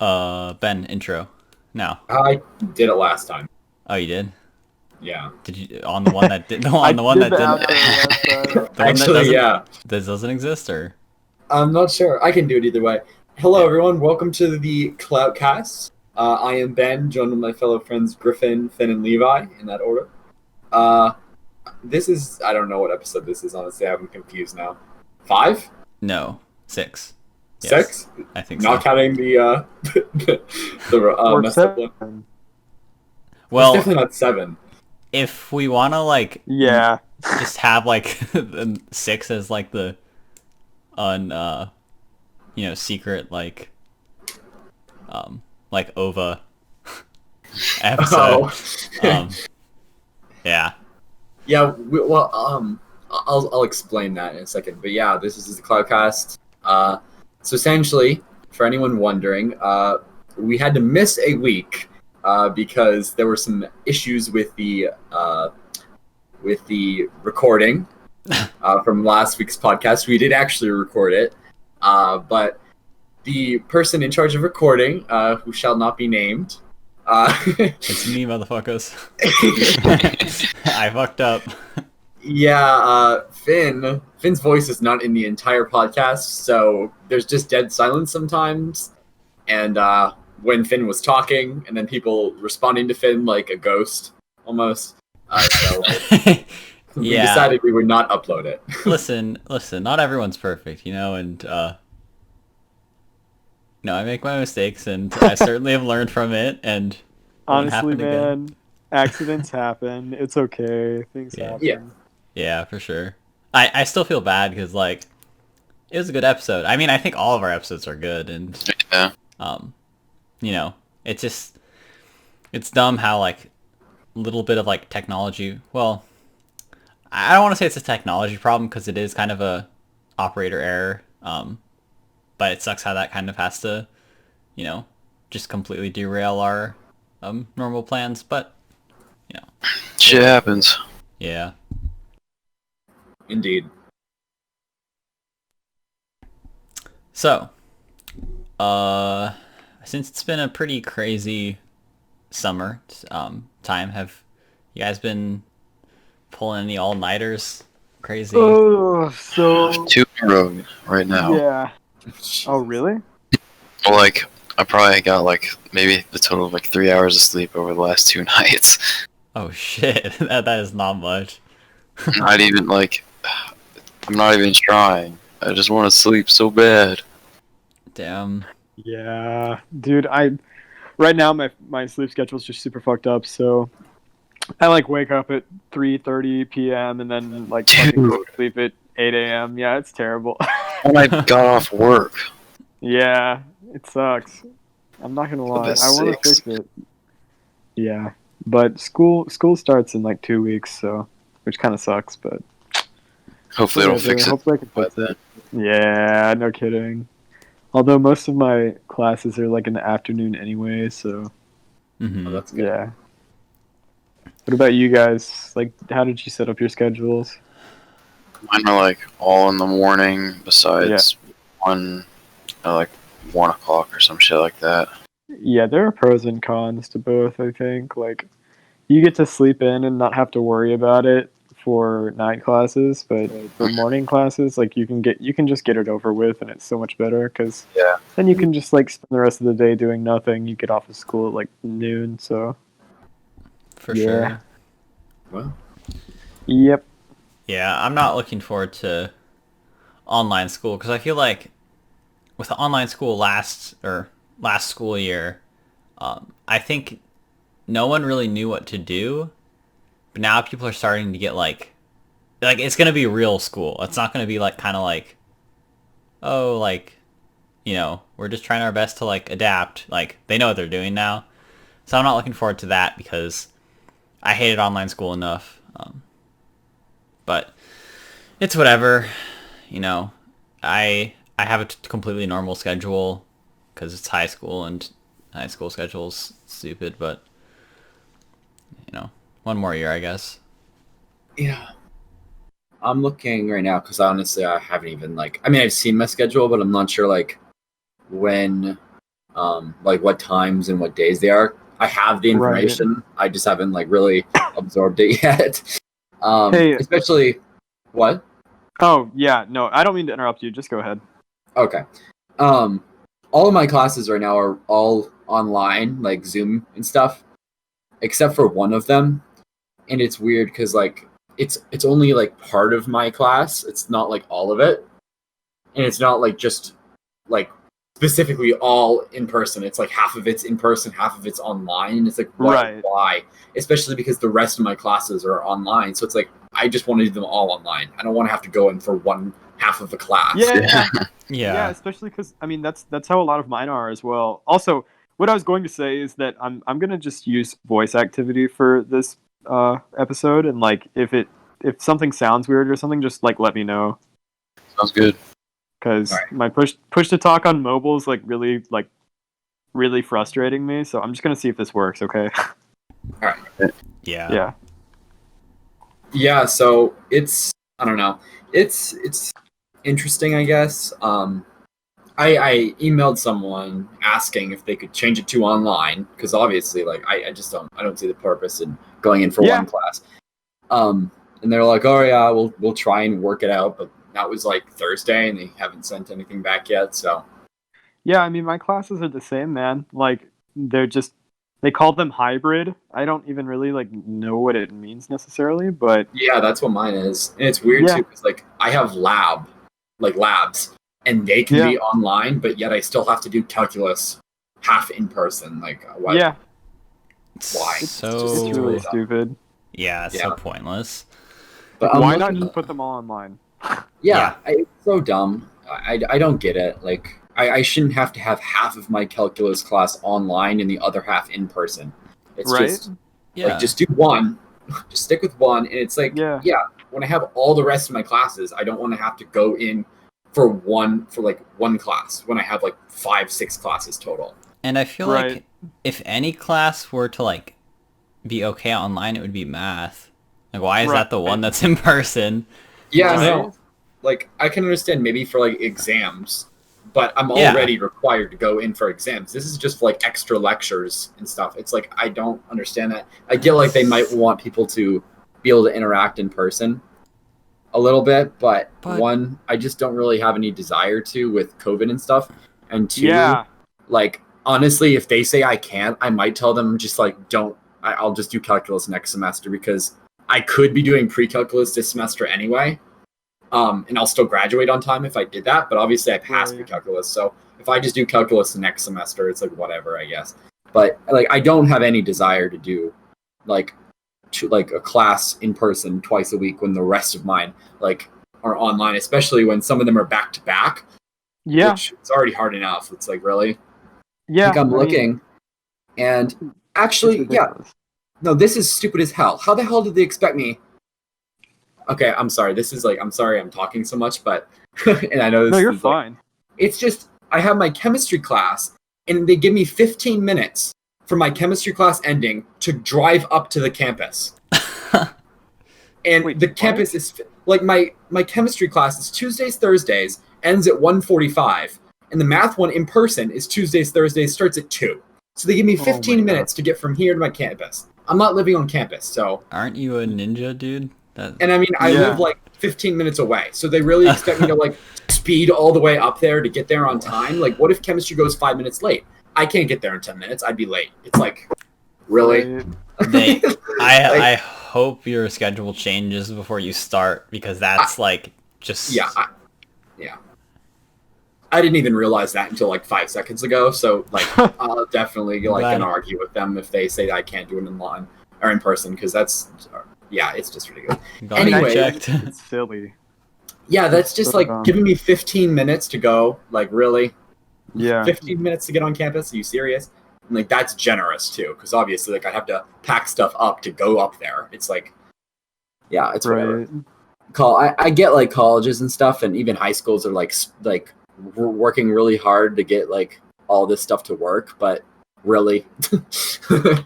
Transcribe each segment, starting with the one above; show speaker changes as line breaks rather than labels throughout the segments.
Ben, intro. Now.
I did it last time.
Oh, you did?
Yeah.
Did you on the one that did? No,
I
on the one
did
that
the
didn't.
outro last time.
The one that
Actually,
doesn't.
yeah.
This doesn't exist, or
I'm not sure. I can do it either way. Hello, everyone. Welcome to the Clout cast. I am Ben, joined with my fellow friends Griffin, Finn, and Levi, in that order. This is... I don't know what episode this is, honestly. I'm confused now. 5?
no 6.
6?
Yes, I think
Not
so.
counting the
Or
messed up one.
seven.
It's
Well,
definitely not 7.
if we want to like
Yeah.
just have like 6 as like the secret like OVA episode.
Oh.
Yeah.
Yeah, I'll explain that in a second. But yeah, this is the Cloudcast. So essentially, for anyone wondering, we had to miss a week because there were some issues with the recording from last week's podcast. We did actually record it, but the person in charge of recording, who shall not be named,
It's me, motherfuckers. I fucked up.
Yeah, Finn's voice is not in the entire podcast, so there's just dead silence sometimes. And when Finn was talking, and then people responding to Finn like a ghost, almost. So we
Yeah.
decided we would not upload it.
listen, not everyone's perfect, and I make my mistakes, and I certainly have learned from it, and it won't
Honestly,
happen again.
man, accidents happen. It's okay. Things
Yeah.
happen.
Yeah.
Yeah, for sure. I still feel bad because like it was a good episode. I mean, I think all of our episodes are good, and
Yeah.
it's dumb how like a little bit of like technology. Well, I don't want to say it's a technology problem because it is kind of a operator error. But it sucks how that kind of has to, just completely derail our normal plans. But
Shit happens.
yeah.
Indeed.
So, since it's been a pretty crazy summer time, have you guys been pulling any all-nighters? Crazy?
Oh, so
2 in a row right now.
yeah. Oh, really?
Well, like, I probably got like maybe the total of like 3 hours of sleep over the last 2 nights.
Oh shit, that is not much.
Not even like, I'm not even trying. I just want to sleep so bad.
Damn.
Yeah, dude. Right now my sleep schedule is just super fucked up. So I like wake up at 3:30 p.m. and then like fucking go to sleep at 8 a.m. Yeah, it's terrible.
When I got off work,
Yeah, it sucks. I'm not gonna lie. I want to
6.
fix it. Yeah, but school starts in like 2 weeks, so which kind of sucks. But
hopefully it'll fix it
hopefully I can
by
fix it.
then.
Yeah, no kidding. Although most of my classes are like in the afternoon anyway, so
Mm-hmm.
Oh, that's good.
yeah. What about you guys? Like, how did you set up your schedules?
Mine are like all in the morning besides one at like 1 o'clock or some shit like that.
Yeah, there are pros and cons to both, I think. Like, you get to sleep in and not have to worry about it for night classes, but for morning classes, like you can just get it over with, and it's so much better because
Yeah.
then you can just like spend the rest of the day doing nothing. You get off of school at like noon, so
For
Yeah.
sure.
Well,
yep.
Yeah, I'm not looking forward to online school because I feel like with the online school last school year, I think no one really knew what to do, but now people are starting to get like it's gonna be real school. It's not gonna be like kind of like, oh, like, we're just trying our best to like adapt. Like they know what they're doing now, so I'm not looking forward to that because I hated online school enough. But it's whatever, I have a completely normal schedule because it's high school and high school schedule's stupid, but one more year, I guess.
yeah. I'm looking right now because honestly, I haven't even I've seen my schedule, but I'm not sure when like what times and what days they are. I have the
Right.
information. I just haven't like really absorbed it yet.
Hey.
Especially what?
Oh yeah, no, I don't mean to interrupt you. Just go ahead.
Okay. All of my classes right now are all online, like Zoom and stuff, except for one of them. And it's weird because like it's only like part of my class. It's not like all of it, and it's not like just like specifically all in person. It's like half of it's in person, half of it's online. And it's like
Right.
why? Especially because the rest of my classes are online. So it's like I just want to do them all online. I don't want to have to go in for one half of a class.
Yeah. Yeah,
Yeah.
especially because I mean that's how a lot of mine are as well. Also, what I was going to say is that I'm gonna just use voice activity for this episode, and like if something sounds weird or something, just like let me know,
Sounds good.
because
Alright.
my push to talk on mobile is like really frustrating me. So I'm just gonna see if this works. Okay.
Yeah.
Yeah.
Yeah, so it's I don't know. It's interesting, I guess. I emailed someone asking if they could change it to online because obviously, like, I just don't see the purpose in going in for
Yeah.
one class. And they're like, oh yeah, we'll try and work it out, but that was like Thursday, and they haven't sent anything back yet. So
Yeah, I mean, my classes are the same, man. Like, they call them hybrid. I don't even really like know what it means necessarily, but
yeah, that's what mine is, and it's weird
Yeah.
too because like I have labs, and they can
Yeah.
be online, but yet I still have to do calculus half in person. Like, what?
yeah,
Why?
it's
So
really
dumb.
stupid.
yeah, it's so
Yeah.
pointless.
But
Like,
I'm
why not
looking-
just put them all online?
Yeah, it's so dumb. I don't get it. Like, I shouldn't have to have half of my calculus class online and the other half in person. It's
Right?
just
Yeah.
like just do one, just stick with one, and it's like
Yeah.
When I have all the rest of my classes, I don't want to have to go in for one class when I have like 5-6 classes total.
And I feel
Right.
like if any class were to like be okay online, it would be math. Like, why is
Right.
that the one that's in person?
Yeah,
Right.
no. Like, I can understand maybe for like exams, but I'm
Yeah.
already required to go in for exams. This is just for, like extra lectures and stuff. It's like I don't understand that. I get like they might want people to be able to interact in person a little bit, but one, I just don't really have any desire to with COVID and stuff. And two,
Yeah.
like honestly, if they say I can't, I might tell them just like I'll just do calculus next semester because I could be doing pre-calculus this semester anyway. And I'll still graduate on time if I did that, but obviously I passed
Right.
pre-calculus, so if I just do calculus next semester, it's like whatever, I guess. But like I don't have any desire to do like a class in person twice a week when the rest of mine like are online, especially when some of them are back to back.
Yeah.
Which it's already hard enough. It's like really.
Yeah.
Like I'm
I mean,
looking, and
it's
actually, yeah,
ridiculous.
no, this is stupid as hell. How the hell did they expect me? Okay, I'm sorry. This is like I'm sorry I'm talking so much, but and I know this
No, you're
is like,
fine.
it's just I have my chemistry class and they give me 15 minutes for my chemistry class ending to drive up to the campus. And
Wait,
the
what?
campus is like my chemistry class is Tuesdays, Thursdays, ends at 1:45, and the math one in person is Tuesdays, Thursdays, starts at 2. So they give me
Oh
15
my
minutes to get from here to my campus. I'm not living on campus, so
Aren't you a ninja, dude?
and I mean I
Yeah.
live like 15 minutes away. So they really expect me to like speed all the way up there to get there on time. Like what if chemistry goes 5 minutes late? I can't get there in 10 minutes. I'd be late. It's like really?
Right.
They, I
Like,
hope your schedule changes before you start because that's like just
yeah. I didn't even realize that until like 5 seconds ago. So like, I'll definitely like
Glad-
gonna argue with them if they say that I can't do it online or in person because that's it's just ridiculous.
glad
Anyway,
I checked.
It's silly.
Yeah, that's just
So
like
dumb.
giving me 15 minutes to go. Like really,
Yeah.
15 minutes to get on campus? Are you serious? And like that's generous too because obviously like I have to pack stuff up to go up there. It's like, yeah, it's whatever.
Right.
I get like colleges and stuff, and even high schools are like working really hard to get like all this stuff to work, but really,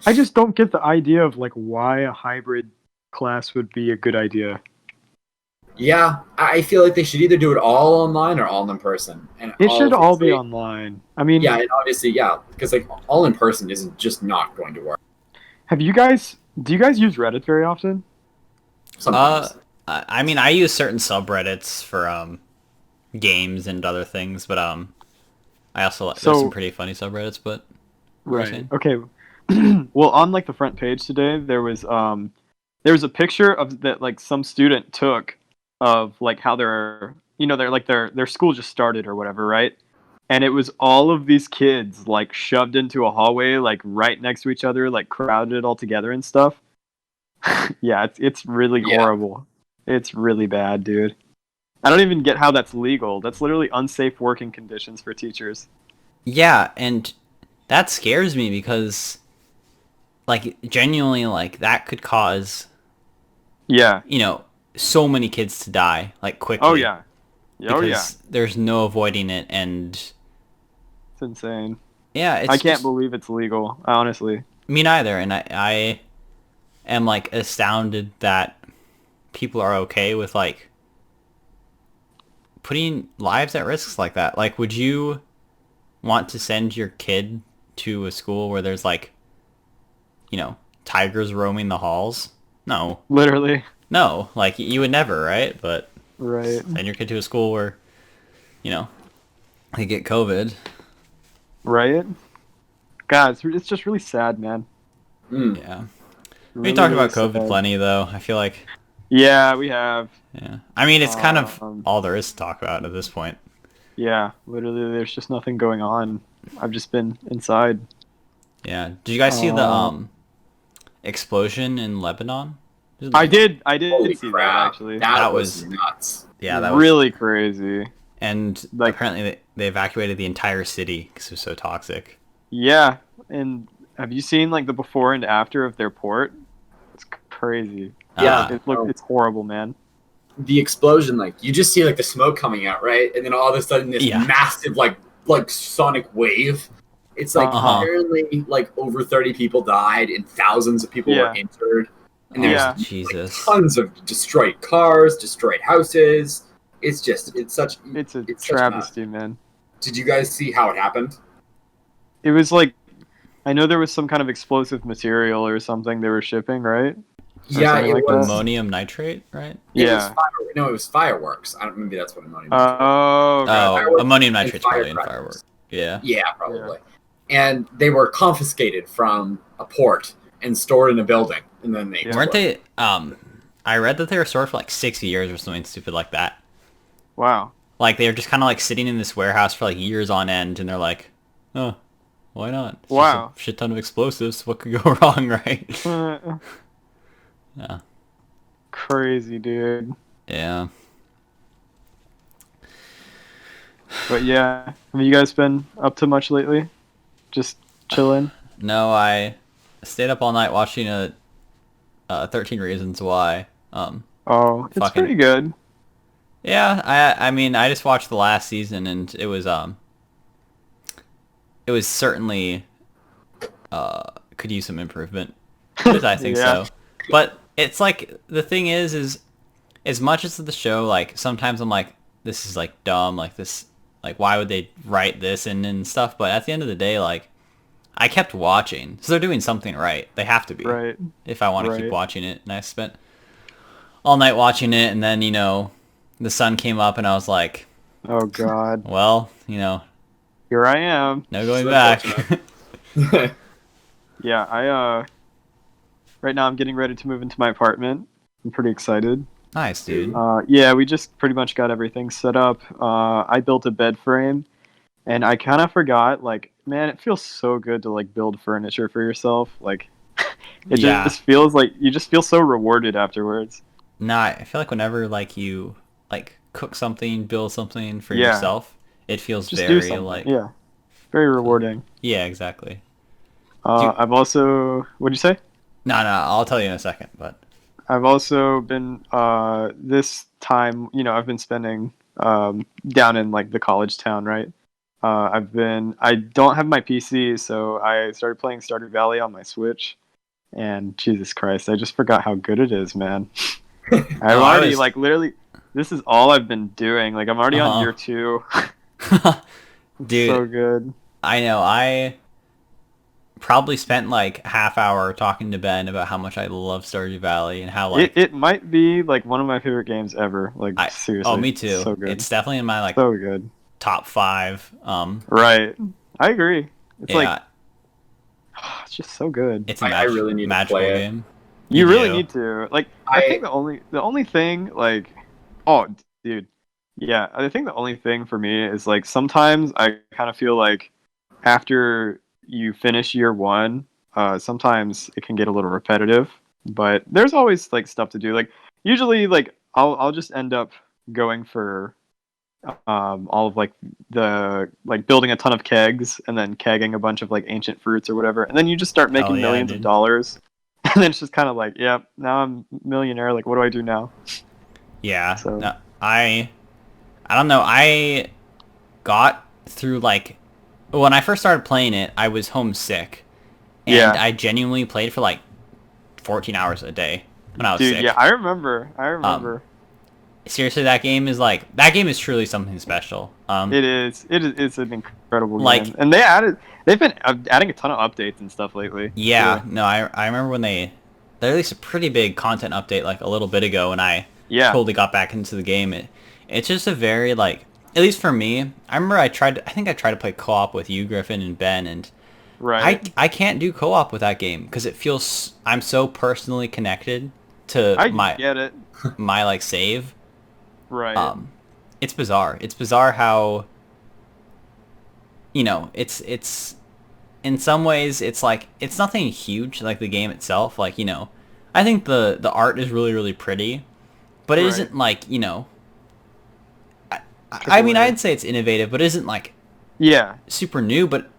I just don't get the idea of like why a hybrid class would be a good idea.
Yeah, I feel like they should either do it all online or all in person. And
It should all be
obviously,
online. I mean,
yeah, and obviously, yeah, because like all in person isn't just not going to work
do you guys use Reddit very often?
Uh,
sometimes.
I mean, I use certain subreddits for games and other things, but I also like there's some
So,
pretty funny subreddits. But what were you
right.
saying?
Okay. Well, on like the front page today, there was a picture of that like some student took of like how they're like their school just started or whatever, right? And it was all of these kids like shoved into a hallway like right next to each other, like crowded all together and stuff. Yeah, it's really
Yeah,
horrible. It's really bad, dude. I don't even get how that's legal. That's literally unsafe working conditions for teachers.
Yeah, and that scares me because like genuinely like that could cause
Yeah.
you know so many kids to die like
Oh
quickly
yeah. Oh yeah.
because there's no avoiding it. And
It's insane.
yeah,
I
it's
can't
just
believe it's legal, honestly.
me neither. And I am like astounded that people are okay with like putting lives at risks like that. Like, would you want to send your kid to a school where there's like, tigers roaming the halls? No.
Literally.
No. Like, you would never, right? But
Right.
send your kid to a school where, you know, they get COVID.
Right? God, it's just really sad, man.
mm.
Yeah. We
Really,
talked
really
about COVID
sad.
plenty, though. I feel like,
Yeah, we have.
yeah. I mean, it's kind of
Um,
all there is to talk about at this point.
yeah, literally, there's just nothing going on. I've just been inside.
Yeah. Did you guys see the
Uh,
explosion in Lebanon?
I did
Holy
see that
crap,
actually.
that
That
was
was
nuts.
Yeah, that was.
Really crazy.
And
Like,
apparently they evacuated the entire city because it was so toxic.
yeah, and have you seen like the before and after of their port? It's crazy.
Yeah,
It's it's horrible, man.
the explosion, like you just see like the smoke coming out, right? And then all of a sudden this
Yeah.
massive like sonic wave. It's like
Uh-huh.
apparently like over 30 people died and thousands of people
Yeah.
were injured. And
Oh,
there's
Yeah.
like,
Jesus.
tons of destroyed cars, destroyed houses. It's such
It's a
such a mess.
travesty, man.
Did you guys see how it happened?
It was like I know there was some kind of explosive material or something they were shipping, right?
Yeah,
something
it
like that?
was.
Ammonium nitrate, right?
It was
Yeah.
no, it was fireworks. I don't maybe that's what ammonium nitrate.
Oh, gotcha.
Oh, ammonium
and
nitrate's probably in
firecrackers.
firework. Yeah.
Yeah, probably. And they were confiscated from a port and stored in a building, and then they
Yeah.
Weren't they? I read that they were stored for like 60 years or something stupid like that.
Wow.
Like they were just kind of like sitting in this warehouse for like years on end, and they're like, oh, why not? It's
Wow.
just a shit ton of explosives. What could go wrong, right? Yeah.
Crazy, dude.
Yeah.
But yeah, have you guys been up to much lately? Just chilling.
No, I stayed up all night watching 13 Reasons Why.
Oh, it's
Fucking-
pretty good.
Yeah, I mean, I just watched the last season and it was certainly could use some improvement. I think
Yeah.
so. But it's like the thing is as much as the show, like sometimes I'm like, this is like dumb, like this, like why would they write this in and stuff? But at the end of the day, like I kept watching, so they're doing something right. They have to be,
Right.
if I want to
Right.
keep watching it. And I spent all night watching it, and then the sun came up, and I was like,
Oh God.
well,
Here I am.
no going
So
back.
fortunate.
Yeah, I right now I'm getting ready to move into my apartment. I'm pretty excited.
Nice, dude.
Yeah, we just pretty much got everything set up. I built a bed frame, and I kind of forgot. Like, man, it feels so good to like build furniture for yourself. Like, it
Yeah.
just feels like you just feel so rewarded afterwards.
Nah, I feel like whenever like you like cook something, build something for
Yeah.
yourself, it feels
Just do
very
something.
like
Yeah, very rewarding.
yeah, exactly.
I've also, what'd you say?
No, I'll tell you in a second. But
I've also been this time, I've been spending down in like the college town, right? I don't have my PC, so I started playing Stardew Valley on my Switch, and Jesus Christ, I just forgot how good it is, man. I've
I
already
was-
like literally, This is all I've been doing. Like I'm already on
Uh-huh.
year 2.
Dude,
So good.
I know. I probably spent like half hour talking to Ben about how much I love Stardew Valley and how like
It might be like one of my favorite games ever. Like
I oh,
seriously,
me
it's
too.
so good.
It's definitely in my like
So good.
top 5.
Right. I agree. It's like
Yeah,
it's just so good.
it's a
I really need to
magical
play it.
game.
You really
do.
need to. Like I think the only thing like oh dude. Yeah, I think the only thing for me is like sometimes I kind of feel like after you finish year 1, sometimes it can get a little repetitive, but there's always like stuff to do. Like usually like I'll just end up going for all of like the like building a ton of kegs and then kegging a bunch of like ancient fruits or whatever, and then you just start
Hell
making
yeah,
millions of
dude.
dollars, and then it's just kind of like, yep, now I'm millionaire. Like, what do I do now?
Yeah.
So
No, I don't know. I got through like when I first started playing it, I was homesick, and
yeah,
I genuinely played for like 14 hours a day when I was
dude,
sick.
yeah, I remember.
Seriously, that game is truly something special.
It's an incredible
Like
game, and they've been adding a ton of updates and stuff lately.
yeah,
too.
no, I remember when they released a pretty big content update like a little bit ago, and I
Yeah,
totally got back into the game. It's just a very like, at least for me, I remember I think I tried to play co-op with you, Griffin, and Ben, and
right.
I can't do co-op with that game because it feels I'm so personally connected to
I get it.
my like save.
Right.
It's bizarre. It's bizarre how, it's in some ways it's like it's nothing huge like the game itself. Like, I think the art is really really pretty, but it
Right.
isn't like, I
Triple
mean,
A.
I'd say it's innovative, but it isn't like
Yeah.
super new, but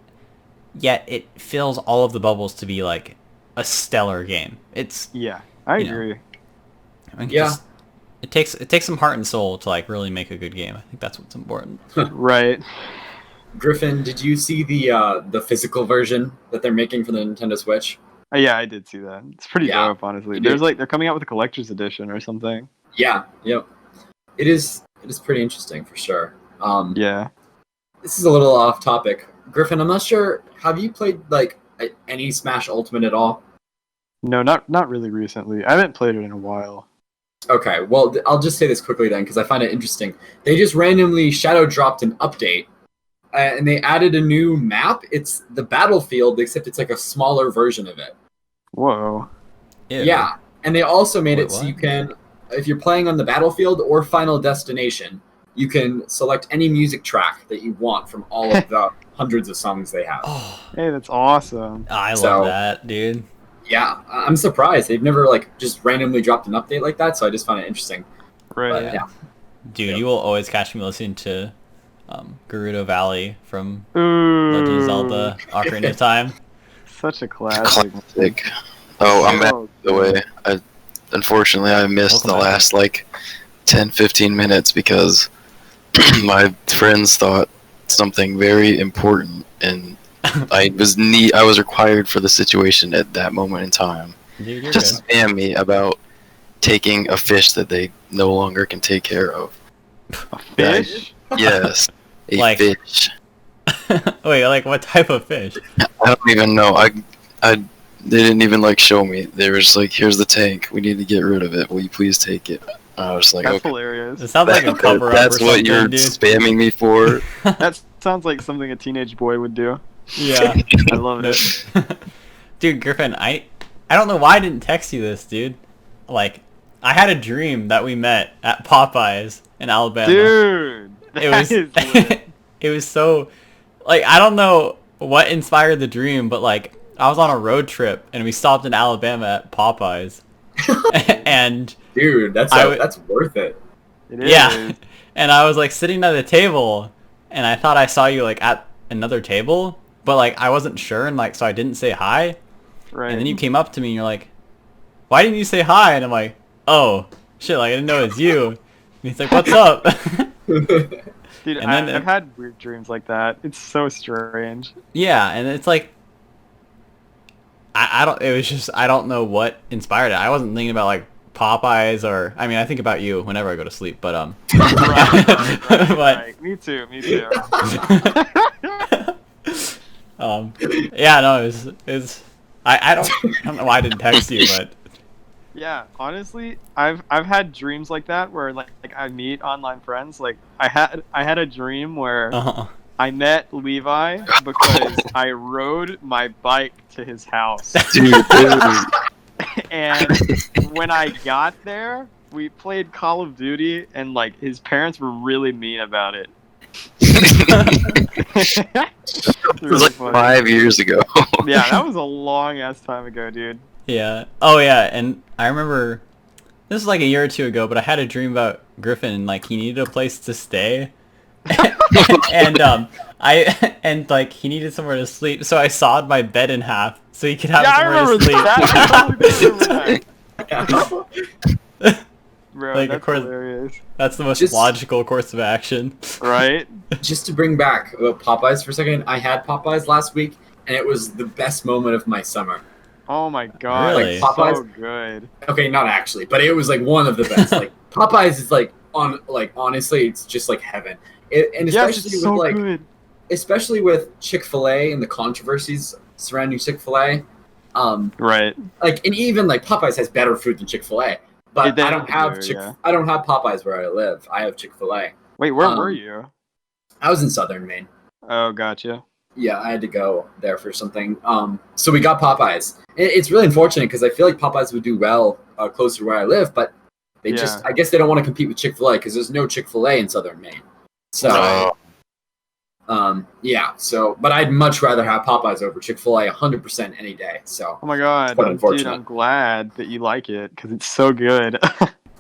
yet it fills all of the bubbles to be like a stellar game. It's,
Yeah. I
you know,
agree.
I think
Yeah.
it takes some heart and soul to like really make a good game. I think that's what's important.
Right.
Griffin, did you see the physical version that they're making for the Nintendo Switch?
Yeah, I did see that. It's pretty
Yeah,
dope, honestly.
you did.
There's like they're coming out with a collector's edition or something.
Yeah, yep. It is pretty interesting for sure.
Yeah.
This is a little off topic. Griffin, I'm not sure. Have you played like any Smash Ultimate at all?
No, not really recently. I haven't played it in a while.
Okay, well, I'll just say this quickly then because I find it interesting. They just randomly shadow dropped an update, and they added a new map. It's the battlefield, except it's like a smaller version of it.
Whoa.
Ew.
Yeah, and they also made
Wait,
it so
what?
you can, if you're playing on the battlefield or Final Destination, you can select any music track that you want from all of the hundreds of songs they have.
Oh,
Hey, that's awesome.
I
So-
love that, dude.
Yeah, I'm surprised they've never like just randomly dropped an update like that. So I just find it interesting.
Right.
But,
Yeah.
yeah.
Dude,
Yep.
you will always catch me listening to Gerudo Valley from
Ooh.
Legend of Zelda Ocarina of Time.
Such a classic.
Classic. Oh, I'm back,
Oh,
by the way. Unfortunately, I missed
Welcome
the
back.
last like 10-15 minutes because my friends thought something very important, and I was required for the situation at that moment in time
Dude, you're
to
good.
spam me about taking a fish that they no longer can take care of.
Fish?
Yes, a
Like-
fish.
Wait, like what type of fish?
I don't even know. They didn't even like show me. They were just like, "Here's the tank. We need to get rid of it. Will you please take it?" I was like,
That's
"Okay."
hilarious.
It sounds like a cover up or
That's
something,
what you're
dude.
spamming me for.
That sounds like something a teenage boy would do.
Yeah.
I love it.
Dude, Griffin, I don't know why I didn't text you this, dude. Like, I had a dream that we met at Popeyes in Alabama.
Dude.
It
that
was
is lit.
it was so like I don't know what inspired the dream, but like I was on a road trip and we stopped in Alabama at Popeyes. And
Dude, that's worth it.
It is.
yeah, and I was like sitting at a table and I thought I saw you like at another table, but like I wasn't sure and like so I didn't say hi.
Right.
And then you came up to me and you're like, "Why didn't you say hi?" And I'm like, "Oh, shit, like I didn't know it was you." And he's like, "What's up?"
Dude,
and then
I've had weird dreams like that. It's so strange.
Yeah, and it's like I don't it was just I don't know what inspired it. I wasn't thinking about like Popeyes or I mean I think about you whenever I go to sleep, but
Right. Me too.
yeah, no, it's I don't know why I didn't text you, but
Yeah, honestly, I've had dreams like that where like I meet online friends. Like I had a dream where I met Levi because I rode my bike to his house.
Dude,
And when I got there, we played Call of Duty, and like his parents were really mean about it.
it was like 5 years ago.
Yeah, that was a long ass time ago, dude.
yeah. Oh yeah, and I remember this was like a year or two ago, but I had a dream about Griffin and like he needed a place to stay. and like he needed somewhere to sleep, so I sawed my bed in half so he could have somewhere to sleep.
I totally remember that. Bro,
Like,
that's
of course,
hilarious.
that's the most
Just-
logical course of action.
Right?
Just to bring back Popeyes for a second, I had Popeyes last week, and it was the best moment of my summer.
Oh my god,
Really?
like, so
Popeyes?
good.
Okay, not actually, but it was like one of the best. Like Popeyes is like honestly, it's just like heaven. And
Yes,
especially
it's so
with like
good.
especially with Chick-fil-A and the controversies surrounding Chick-fil-A.
Right.
Like and even like Popeyes has better food than Chick-fil-A. But
They
I don't have
do, yeah.
I don't have Popeyes where I live. I have Chick-fil-A.
Wait, where were you?
I was in Southern Maine.
Oh, gotcha.
Yeah, I had to go there for something. So we got Popeyes. It's really unfortunate because I feel like Popeyes would do well closer to where I live, but they just, I guess they don't want to compete with Chick-fil-A because there's no Chick-fil-A in Southern Maine. So, yeah. So, but I'd much rather have Popeyes over Chick-fil-A 100% any day. So,
Oh my god,
It's quite
dude,
unfortunate.
I'm glad that you like it because it's so good.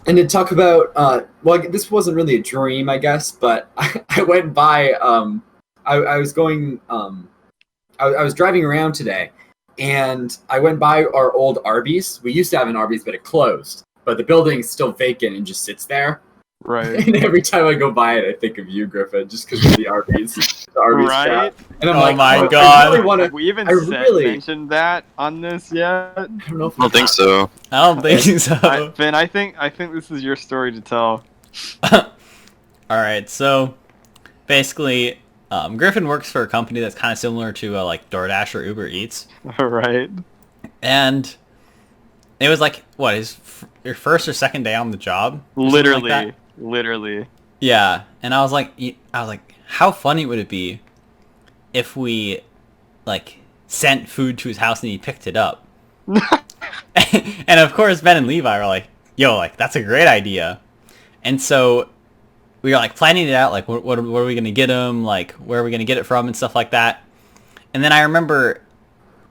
and to talk about, well, this wasn't really a dream, I guess, but I went by, I was going, I was driving around today, and I went by our old Arby's. We used to have an Arby's, but it closed. But the building is still vacant and just sits there.
Right.
And every time I go by it, I think of you, Griffin, just because of the Arby's. The Arby's
Right?
crap. And I'm
Oh
like,
my
I
God.
really want to.
Have we even
I really-
mentioned that on this yet?
I don't know if
I don't think so.
I don't think so.
Finn, I think this is your story to tell.
Alright, so basically, Griffin works for a company that's kind of similar to like DoorDash or Uber Eats.
Right.
And it was like, what, your first or second day on the job? Or something like that?
Literally.
Yeah, and I was like, how funny would it be if we, like, sent food to his house and he picked it up? And of course, Ben and Levi were like, yo, like, that's a great idea. And so we were, like, planning it out, like, what are we going to get him? Like, where are we going to get it from and stuff like that. And then I remember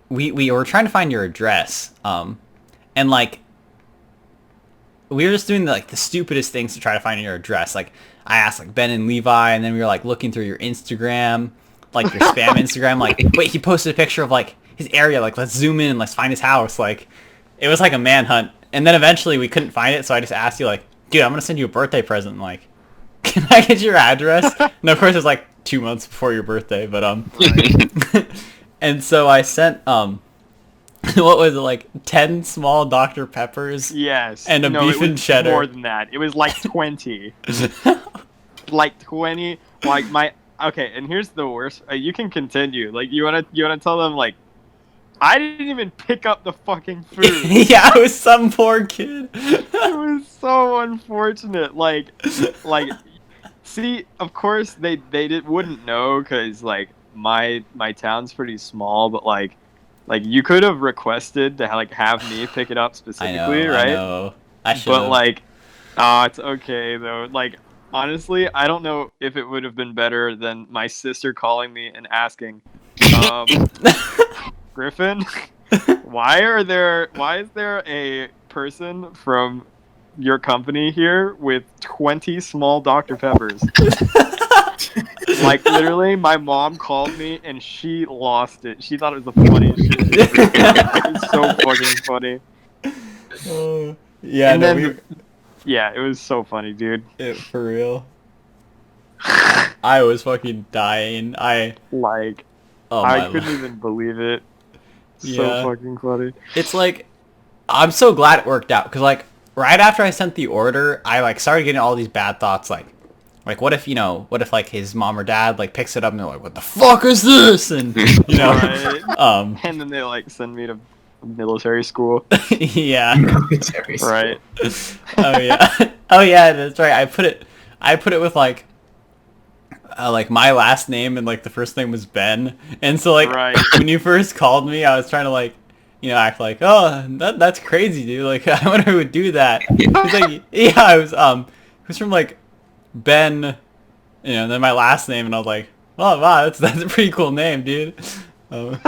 we were trying to find your address, and, like, we were just doing the stupidest things to try to find your address. Like, I asked like Ben and Levi, and then we were like looking through your Instagram, like your spam Instagram. Like, wait, he posted a picture of like his area. Like, let's zoom in and let's find his house. Like, it was like a manhunt. And then eventually we couldn't find it, so I just asked you like, dude, I'm gonna send you a birthday present. Like, can I get your address? And of course it was like 2 months before your birthday, but and so I sent what was it, like 10 small Dr. Peppers?
Yes.
And a beef
it
and
was
cheddar.
More than that. It was like 20. Like 20. Like my. Okay, and here's the worst. You can continue. Like you wanna tell them like, I didn't even pick up the fucking food.
Yeah, it was some poor kid.
It was so unfortunate. Like, see, of course they wouldn't know because like my town's pretty small, but like you could have requested to like have me pick it up specifically, right?
I know. I should.
But like, it's okay though. Like honestly, I don't know if it would have been better than my sister calling me and asking, Griffin, why is there a person from your company here with 20 small Dr. Peppers? Like literally, my mom called me and she lost it. She thought it was the funniest shit. It's so fucking funny.
Yeah,
And
no,
then- Yeah, it was so funny, dude.
for real. I was fucking dying.
Like,
Oh
I
my
couldn't
lord.
even believe it.
Yeah.
So fucking funny.
It's like, I'm so glad it worked out because like right after I sent the order, I like started getting all these bad thoughts, like what if like his mom or dad like picks it up and they're like, what the fuck is this? And
Right.
um,
And then they like send me to military school.
yeah,
Military school.
Right.
oh yeah, oh yeah, that's right. I put it with like my last name and like the first name was Ben, and so like
Right.
when you first called me, I was trying to like act like, oh, that's crazy, dude. Like I wonder who would do that. He's like, yeah, I was it was from like Ben, and then my last name, and I was like, oh wow, that's a pretty cool name, dude.
That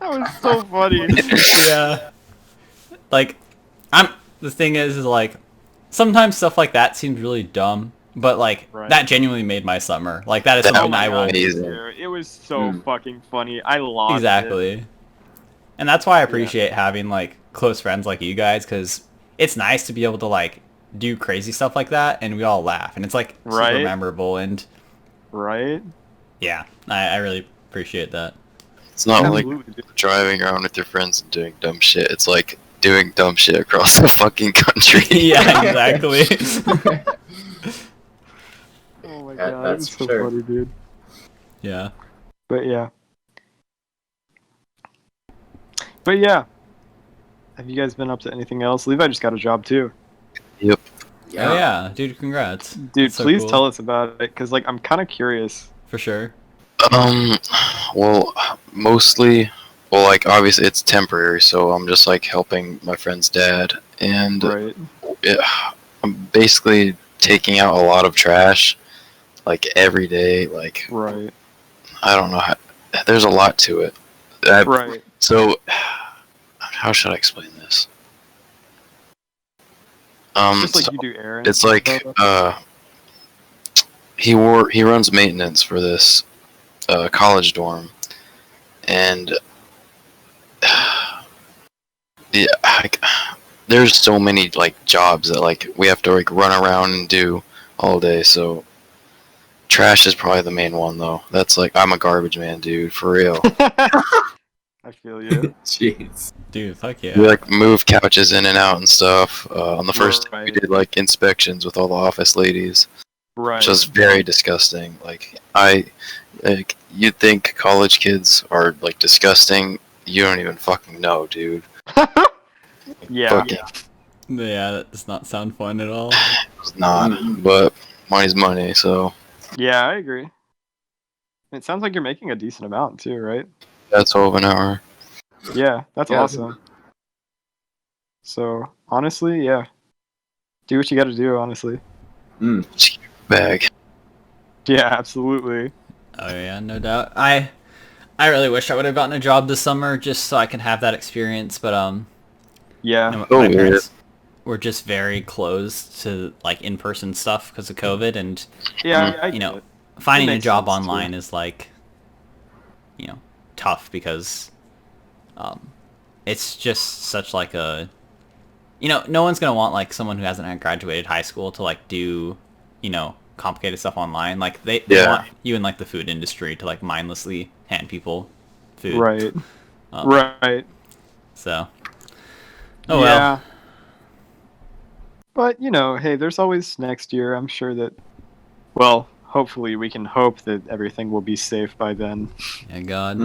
was so funny.
Yeah, like the thing is like sometimes stuff like that seems really dumb, but like
Right.
that genuinely made my summer. Like that is
That
something
was
I will
amazing.
It was so fucking funny. I lost it.
exactly. And that's why I appreciate having like close friends like you guys, because it's nice to be able to like do crazy stuff like that and we all laugh and it's like super
Right.
memorable, and
Right?
yeah, I really appreciate that.
It's not like
Absolutely, dude.
driving around with your friends and doing dumb shit. It's like doing dumb shit across the fucking country.
Yeah, exactly.
Oh my
Yeah,
god,
that's
it's so
sure.
funny, dude.
Yeah.
But yeah. But yeah. Have you guys been up to anything else? Levi just got a job too.
Yep.
Oh yeah, dude, congrats.
Dude,
That's so
please
cool.
tell us about it, because like I'm kind of curious.
For sure.
Well, mostly, well, like obviously it's temporary, so I'm just like helping my friend's dad, and
Right.
I'm basically taking out a lot of trash, like every day. Like
Right.
I don't know, there's a lot to it.
Right.
So, how should I explain this?
Just like
so
you do, Aaron.
it's like he runs maintenance for this college dorm, and yeah, there's so many like jobs that like we have to like run around and do all day. So trash is probably the main one though. That's like I'm a garbage man, dude, for real.
I feel you.
Jeez.
Dude, fuck yeah.
We like move couches in and out and stuff. On the first day we
Right.
did like inspections with all the office ladies,
Right.
which was very disgusting. Like you'd think college kids are like disgusting. You don't even fucking know, dude.
Yeah.
Fucking
Yeah, that does not sound fun at all.
It's not, but money's money, so
Yeah, I agree. It sounds like you're making a decent amount too, right?
that's 12 an hour.
Yeah, that's
Yeah.
awesome. So honestly, yeah, do what you got to do. Honestly,
Bag.
yeah, absolutely.
Oh yeah, no doubt. I really wish I would have gotten a job this summer just so I can have that experience, but
Yeah,
my
Oh, yeah.
parents were just very closed to like in-person stuff because of COVID, and
yeah, I
you
get
know,
it.
finding a
makes
job
sense, too.
online is like, tough because it's just such like a, no one's gonna want like someone who hasn't had graduated high school to like do, complicated stuff online. Like they
Yeah.
want you in like the food industry to like mindlessly hand people food.
Right,
Um,
right.
So. Oh well.
Yeah. But hey, there's always next year. I'm sure that. Well, hopefully, we can hope that everything will be safe by then.
Yeah, God.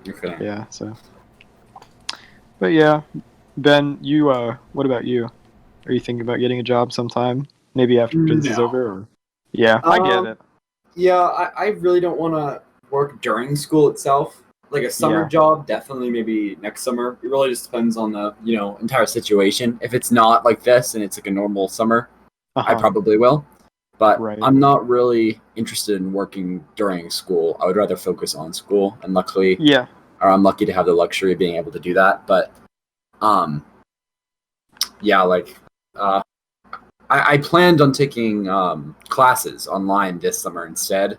Okay.
Yeah. So. But yeah, Ben, you. What about you? Are you thinking about getting a job sometime? Maybe after this is
No.
over. Or... Yeah, I get it.
Yeah, I really don't want to work during school itself. Like a summer
Yeah.
job, definitely maybe next summer. It really just depends on the entire situation. If it's not like this and it's like a normal summer, I
Uh-huh.
probably will. But
Right.
I'm not really interested in working during school. I would rather focus on school, and luckily,
Yeah.
or I'm lucky to have the luxury of being able to do that. But yeah, like I planned on taking classes online this summer instead.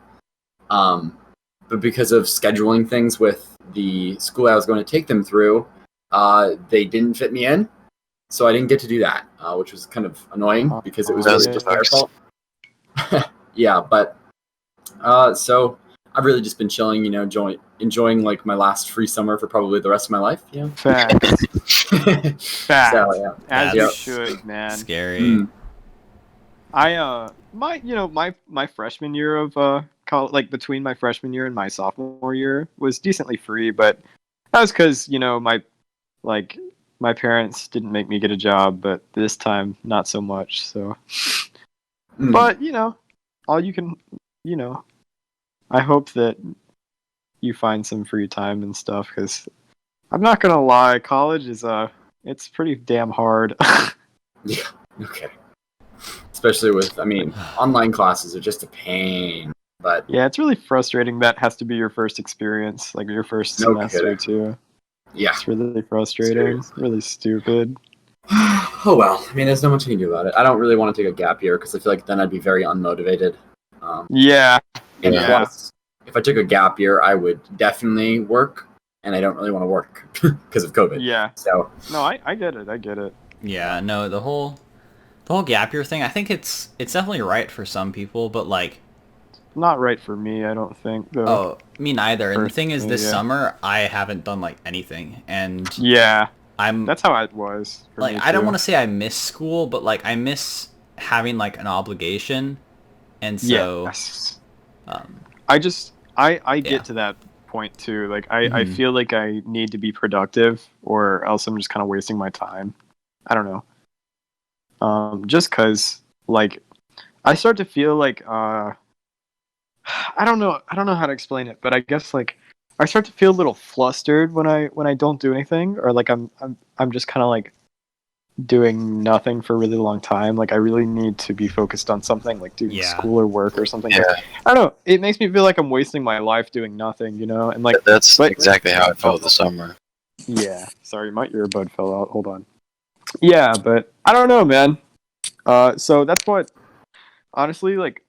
But because of scheduling things with the school I was going to take them through, they didn't fit me in. So I didn't get to do that, which was kind of annoying because it was
That's
really just their
sucks.
fault. Yeah, but so I've really just been chilling, you know, enjoying like my last free summer for probably the rest of my life. You know.
Facts. Facts.
So yeah.
As you
That's
should, man.
Scary.
Mm.
I my freshman year of college, like between my freshman year and my sophomore year, was decently free, but that was because my parents didn't make me get a job, but this time not so much. So,
Mm.
but all you can, I hope that you find some free time and stuff, because I'm not gonna lie, college is it's pretty damn hard.
Yeah. Okay. Especially with, I mean, online classes are just a pain. But
Yeah, it's really frustrating. That has to be your first experience, like your first
No
semester
kidding.
too.
yeah.
It's really frustrating,
Seriously.
really stupid.
Oh well. I mean, there's not much you can do about it. I don't really want to take a gap year because I feel like then I'd be very unmotivated.
Yeah,
And
Yeah.
plus, if I took a gap year, I would definitely work, and I don't really want to work because of COVID.
yeah.
So
No, I get it. I get it.
Yeah, no, the whole gap year thing, I think it's definitely right for some people, but like,
Not right for me, I don't think. Though.
oh, me neither. And the thing is, this
Yeah.
summer I haven't done like anything, and
Yeah,
I'm
that's how it was. For
like,
me
I don't
too.
want to say I miss school, but like I miss having like an obligation, and so
Yes.
um,
I
Yeah.
get to that point too. Like I
Mhm.
feel like I need to be productive, or else I'm just kind of wasting my time. I don't know. Just cause like I start to feel like I don't know how to explain it, but I guess like I start to feel a little flustered when I don't do anything, or like I'm just kind of like doing nothing for a really long time. Like I really need to be focused on something, like doing
Yeah.
school or work or something.
Yeah.
I don't know. It makes me feel like I'm wasting my life doing nothing, and like
That's
but-
exactly how I felt this summer.
yeah. Sorry, my earbud fell out. Hold on. Yeah, but I don't know, man. So that's what honestly like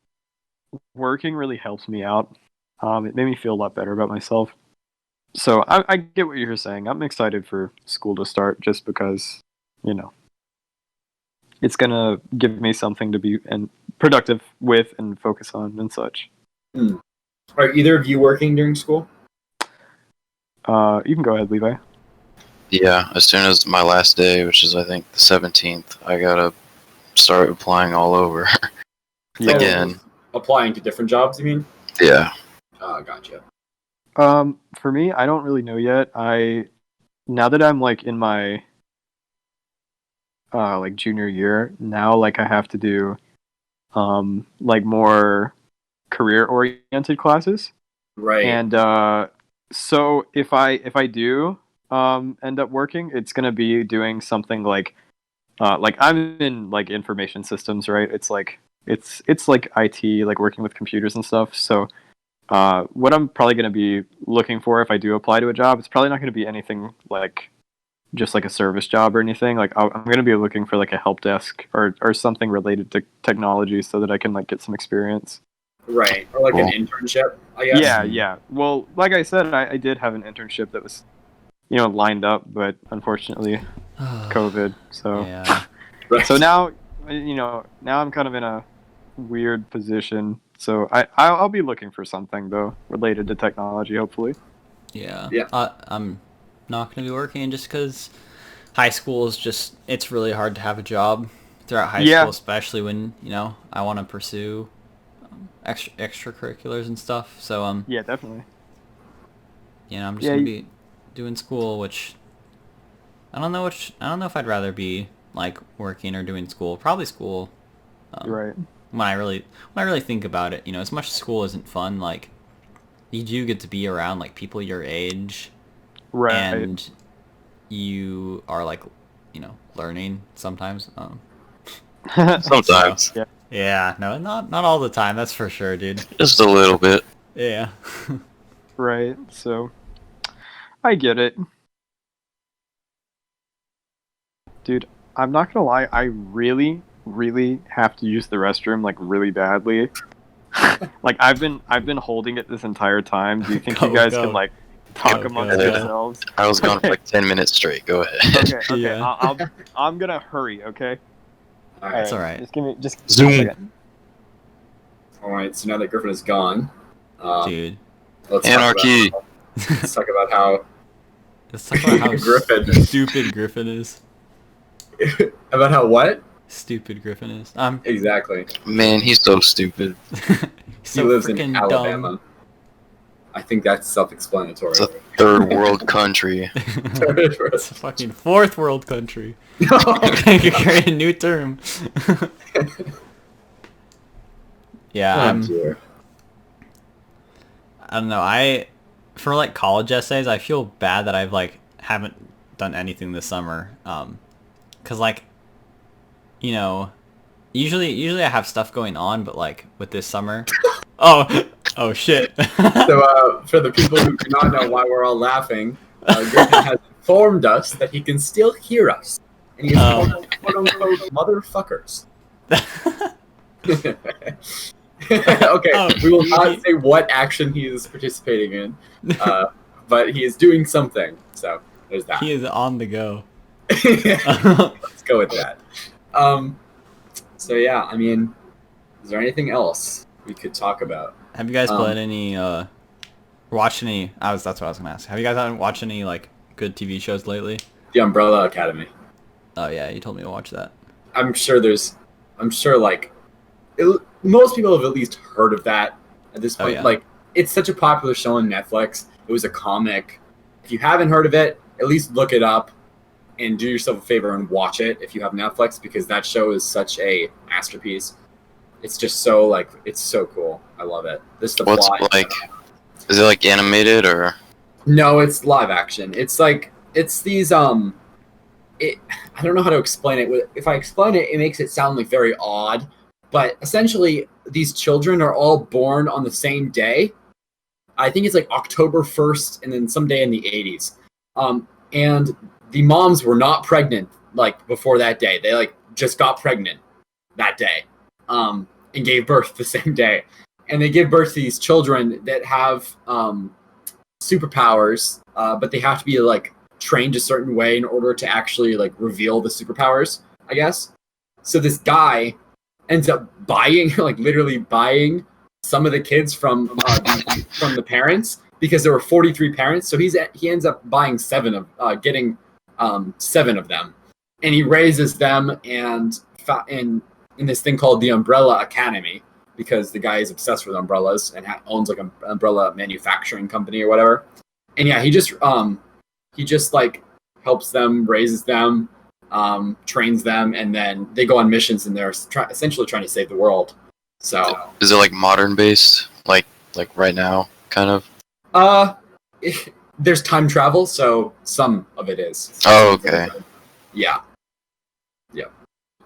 working really helps me out. It made me feel a lot better about myself. So I get what you're saying. I'm excited for school to start just because, it's gonna give me something to be and productive with and focus on and such.
are either of you working during school?
You can go ahead, Levi.
Yeah, as soon as my last day, which is I think the 17th, I gotta start applying all over.
Yeah.
Again.
Applying to different jobs, you mean?
Yeah.
Gotcha.
For me, I don't really know yet. Now that I'm like in my like junior year, now like I have to do like more career oriented classes.
Right.
And so if I do end up working, it's gonna be doing something like I'm in like information systems, right? It's like it's like IT, like working with computers and stuff. So what I'm probably gonna be looking for if I do apply to a job, it's probably not gonna be anything like just like a service job or anything. Like I'm gonna be looking for like a help desk or something related to technology, so that I can like get some experience.
Right. Or like an
Cool.
internship, I guess.
Yeah. Well, like I said, I did have an internship that was, lined up, but unfortunately, COVID. So,
yeah.
Right.
so now, now I'm kind of in a weird position. So I'll be looking for something though related to technology, hopefully.
Yeah.
Yeah.
I'm not going to be working just because high school is just, it's really hard to have a job throughout high
Yeah.
school, especially when, I want to pursue extracurriculars and stuff. So,
Yeah, definitely.
I'm just
Yeah,
going to be doing school, which I don't know if I'd rather be like working or doing school. Probably school.
Right.
When I really think about it, as much as school isn't fun, like you do get to be around like people your age,
Right.
and you are like, learning sometimes.
Sometimes.
Yeah.
Yeah, no, not all the time. That's for sure, dude.
Just a little bit.
Yeah.
Right. So, I get it. Dude, I'm not gonna lie, I really, really have to use the restroom like really badly. Like I've been holding it this entire time. Do you think
Go,
you guys
go.
can like talk
Go,
amongst
go.
yourselves?
I was gone for
Okay.
like 10 minutes straight. Go ahead.
Okay,
Yeah.
I'm gonna hurry, okay?
All right.
It's alright.
Just give me just
Zoom.
a second.
All right. So now that Griffin is gone,
Dude,
Let's
Anarchy.
talk about how
Let's talk about how
Griffin.
stupid Griffin is.
About how what?
Stupid Griffin is.
Exactly.
Man, he's so stupid.
So
He lives in
freaking
Alabama.
dumb.
I think that's self-explanatory.
It's a third world country.
It's a fucking fourth world country.
No.
You could create a new term. Yeah,
Oh, dear.
I don't know. For like college essays, I feel bad that I've like haven't done anything this summer. 'Cause like, you know, usually I have stuff going on, but like with this summer, oh shit.
So, for the people who do not know why we're all laughing, Griffin has informed us that he can still hear us, and he is called quote-unquote motherfuckers. Okay, we will not say what action he is participating in, but he is doing something. So there's that.
He is on the go.
Let's go with that. So yeah, I mean, is there anything else we could talk about?
Have you guys played any, watched any, that's what I was gonna ask. Have you guys watched any, like, good TV shows lately?
The Umbrella Academy.
Oh yeah, you told me to watch that.
I'm sure like, most people have at least heard of that at this point.
yeah.
Like, it's such a popular show on Netflix. It was a comic. If you haven't heard of it, at least look it up and do yourself a favor and watch it if you have Netflix, because that show is such a masterpiece. It's just so, like, it's so cool. I love it. The
What's
plot.
like? Is it like animated or?
No, it's live action. It's like, it's these, I don't know how to explain it. If I explain it, it makes it sound like very odd. But essentially, these children are all born on the same day. I think it's like October 1st and then some day in the 80s. And the moms were not pregnant, like, before that day. They, like, just got pregnant that day. And gave birth the same day. And they give birth to these children that have superpowers, but they have to be, like, trained a certain way in order to actually, like, reveal the superpowers, I guess. So this guy ends up buying, like, literally buying some of the kids from the parents, because there were 43 parents. So he ends up buying getting 7 of them, and he raises them and in this thing called the Umbrella Academy, because the guy is obsessed with umbrellas and owns like an umbrella manufacturing company or whatever. And yeah, he just like helps them, raises them, trains them, and then they go on missions, and they're essentially trying to save the world. So
Is it like modern based, like right now, kind of?
There's time travel, so some of it is.
Oh, okay.
Yeah.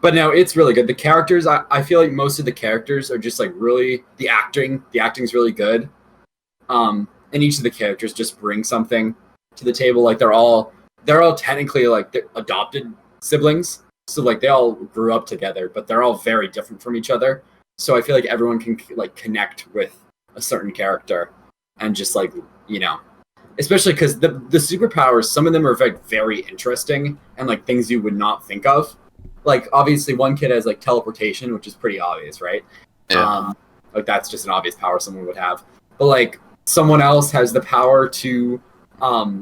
But no, it's really good. The characters, I feel like most of the characters are just like really, the acting's really good. And each of the characters just bring something to the table. Like they're all technically like adopted siblings. So like they all grew up together, but they're all very different from each other. So I feel like everyone can like connect with a certain character and just like, you know, especially because the superpowers, some of them are like very interesting and like things you would not think of. Like obviously one kid has like teleportation, which is pretty obvious, right?
Yeah.
Like that's just an obvious power someone would have. But like someone else has the power to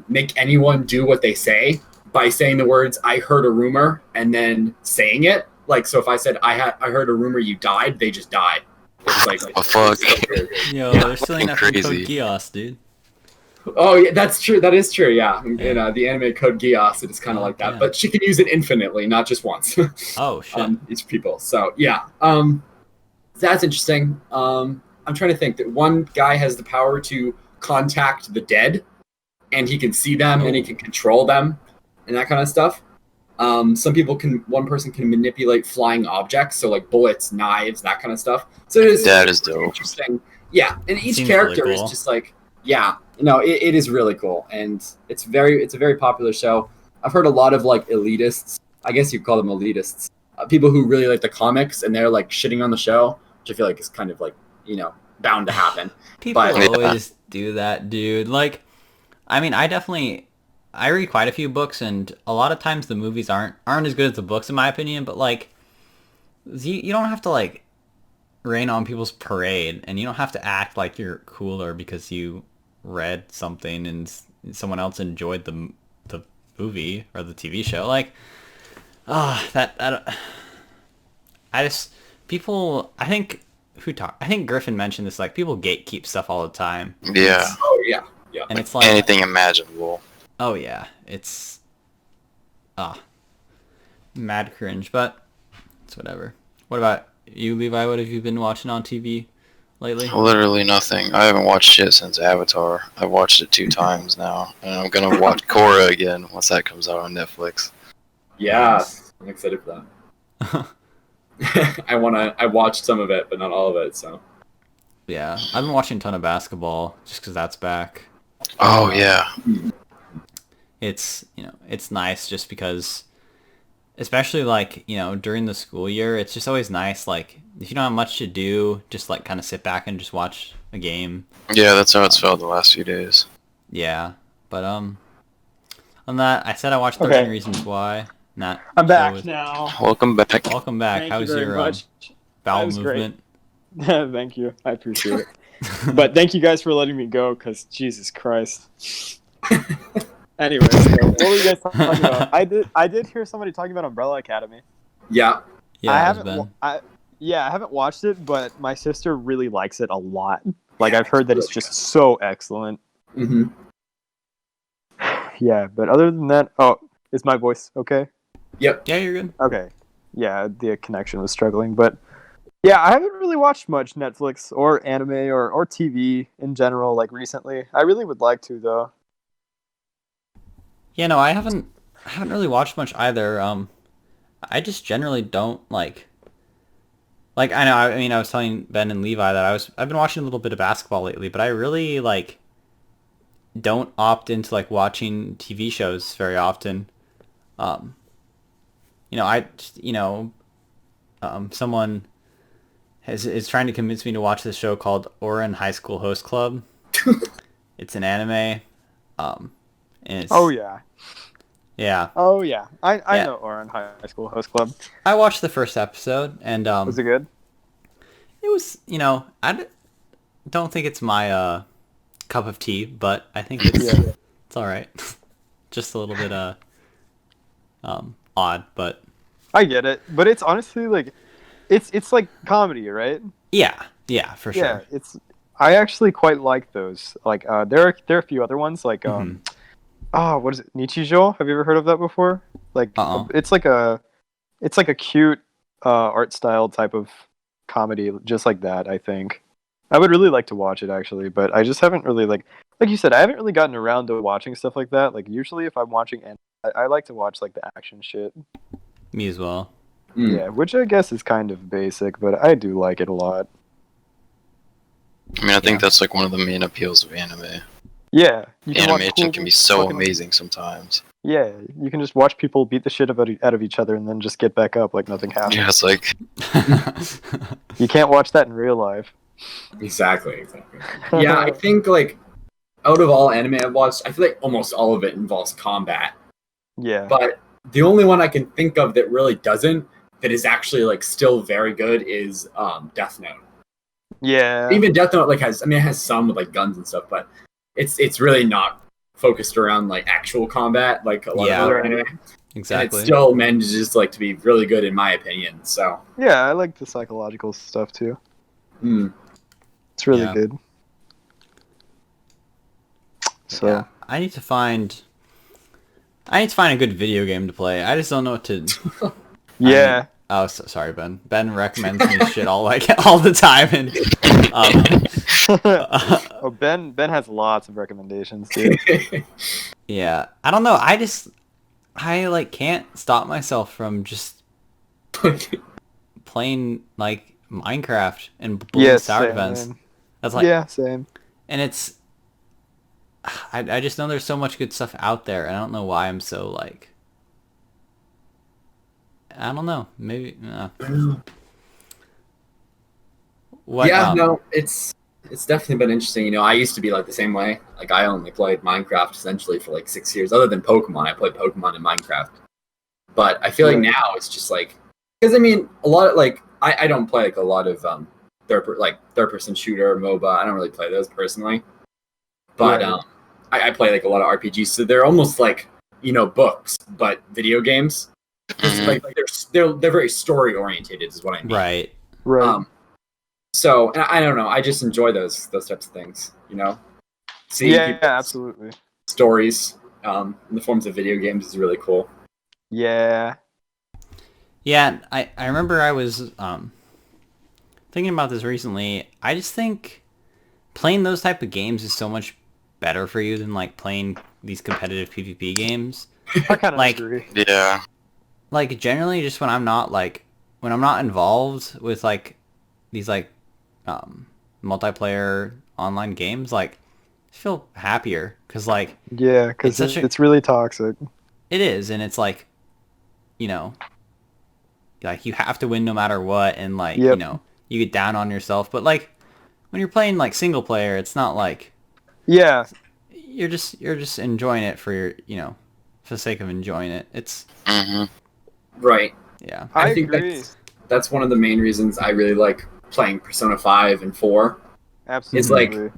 make anyone do what they say by saying the words "I heard a rumor" and then saying it. Like so, if I said I heard a rumor you died, they just died. It's like
Oh, fuck.
Yo,
Yeah,
they're stealing that
fucking
from Code
crazy.
Geass, dude.
Oh yeah, that's true. That is true. Yeah, in the anime Code Geass, it is kind of like that.
Yeah.
But she can use it infinitely, not just once.
Oh shit.
Each people. So yeah, that's interesting. I'm trying to think that one guy has the power to contact the dead, and he can see them and he can control them, and that kind of stuff. One person can manipulate flying objects, so like bullets, knives, that kind of stuff. So it is
That is dope.
interesting. Yeah, and each
Seems
character
really
is
cool.
just like, yeah, no, it is really cool, and it's a very popular show. I've heard a lot of like elitists, I guess you'd call them elitists, people who really like the comics, and they're like shitting on the show, which I feel like is kind of like, you know, bound to happen.
People
But
always do that, dude. Like, I mean, I read quite a few books, and a lot of times the movies aren't as good as the books, in my opinion. But like, you don't have to like rain on people's parade, and you don't have to act like you're cooler because you read something and someone else enjoyed the movie or the TV show. Like, that I don't. I just people. I think Griffin mentioned this. Like, people gatekeep stuff all the time.
Yeah.
Oh yeah, yeah.
And it's like
Anything imaginable.
oh yeah, it's mad cringe, but it's whatever. What about you, Levi? What have you been watching on TV lately?
Literally nothing. I haven't watched shit since Avatar. I've watched it 2 times now, and I'm gonna watch Korra again once that comes out on Netflix.
Yeah, I'm excited for that. I watched some of it, but not all of it. So
Yeah, I've been watching a ton of basketball just because that's back.
Oh yeah.
It's it's nice just because, especially like during the school year, it's just always nice. Like if you don't have much to do, just like kind of sit back and just watch a game.
Yeah, that's how it's felt the last few days.
Yeah, but on that, I said I watched 13 Reasons Why. Not
I'm back
so
now.
Welcome back.
Welcome back.
Thank
How's
you very
your
much.
bowel
That was great.
movement?
Thank you. I appreciate it. But thank you guys for letting me go, because Jesus Christ. Anyway, so what were you guys talking about? I did hear somebody talking about Umbrella Academy.
yeah,
Yeah,
I
it was
haven't.
Ben.
I haven't watched it, but my sister really likes it a lot. Like, I've heard that it's just so excellent.
hmm
Yeah, but other than that, is my voice okay?
yep.
Yeah, you're good.
Okay. Yeah, the connection was struggling, but yeah, I haven't really watched much Netflix or anime or TV in general, like, recently. I really would like to, though.
Yeah, no, I haven't really watched much either. I just generally don't like I know. I mean, I was telling Ben and Levi that I've been watching a little bit of basketball lately, but I really don't opt into watching TV shows very often. Someone is trying to convince me to watch this show called Ouran High School Host Club. It's an anime. And it's,
Oh, yeah.
yeah.
Oh, yeah. I
Yeah.
know Oran High School Host Club.
I watched the first episode, and
Was it good?
it was, don't think it's my cup of tea, but I think it's all right. Just a little bit odd, but
I get it, but it's honestly it's like comedy, right?
yeah, for sure.
Yeah, I actually quite like those. Like, there are a few other ones like
Mhm.
what is it? Nichijou? Have you ever heard of that before? Like, it's like a cute art style type of comedy, just like that. I think I would really like to watch it actually, but I just haven't really like you said, I haven't really gotten around to watching stuff like that. Like, usually if I'm watching anime, I like to watch like the action shit.
Me as well.
Yeah, which I guess is kind of basic, but I do like it a lot.
I mean, I think
Yeah.
that's like one of the main appeals of anime.
Yeah, you can watch
Animation
cool
can be so
fucking-
amazing sometimes.
Yeah, you can just watch people beat the shit out of each other and then just get back up like nothing happened.
Yeah, it's like
You can't watch that in real life.
Exactly. Yeah, I think out of all anime I've watched, I feel like almost all of it involves combat.
Yeah.
But the only one I can think of that really doesn't, that is actually still very good, is Death Note.
Yeah.
Even Death Note it has some with guns and stuff, but it's really not focused around actual combat like a lot
Yeah.
of other
Right.
anime.
Exactly.
And it still manages to be really good in my opinion. So
Yeah, I like the psychological stuff too. It's really
Yeah.
good. So
Yeah. I need to find a good video game to play. I just don't know what to.
yeah.
Sorry, Ben. Ben recommends me shit all the time, and
Oh, Ben has lots of recommendations too.
yeah. I don't know. I can't stop myself from just playing Minecraft and building tower defense.
same.
That's
Yeah, same.
and it's. I just know there's so much good stuff out there, and I don't know why I'm so I don't know. Maybe. What?
Yeah, no, it's definitely been interesting. I used to be the same way. I only played Minecraft essentially for 6 years. Other than Pokemon, I played Pokemon and Minecraft. But I feel like now it's just because a lot of I don't play a lot of third person shooter MOBA. I don't really play those personally. but
Right.
I play like a lot of RPGs, so they're almost like books, but video games.
Mhm.
Like they're very story oriented, is what I mean.
Right.
Right.
So and I don't know. I just enjoy those types of things. Seeing
Yeah,
people's
absolutely.
stories in the forms of video games is really cool.
Yeah.
Yeah, I remember I was thinking about this recently. I just think playing those type of games is so much better for you than like playing these competitive PvP games.
I kind of
Like-
agree.
Yeah.
Like generally just when I'm not involved with like these like multiplayer online games, like I feel happier cuz like
Yeah, because
It's such a-
it's really toxic.
it is, and it's like, you know, like you have to win no matter what, and like,
Yep.
you get down on yourself. But like when you're playing like single player, it's not like
Yeah.
you're just enjoying it for for the sake of enjoying it. It's
hmm
Right.
yeah.
I
think
agree.
that's one of the main reasons I really like playing Persona 5 and 4.
Absolutely.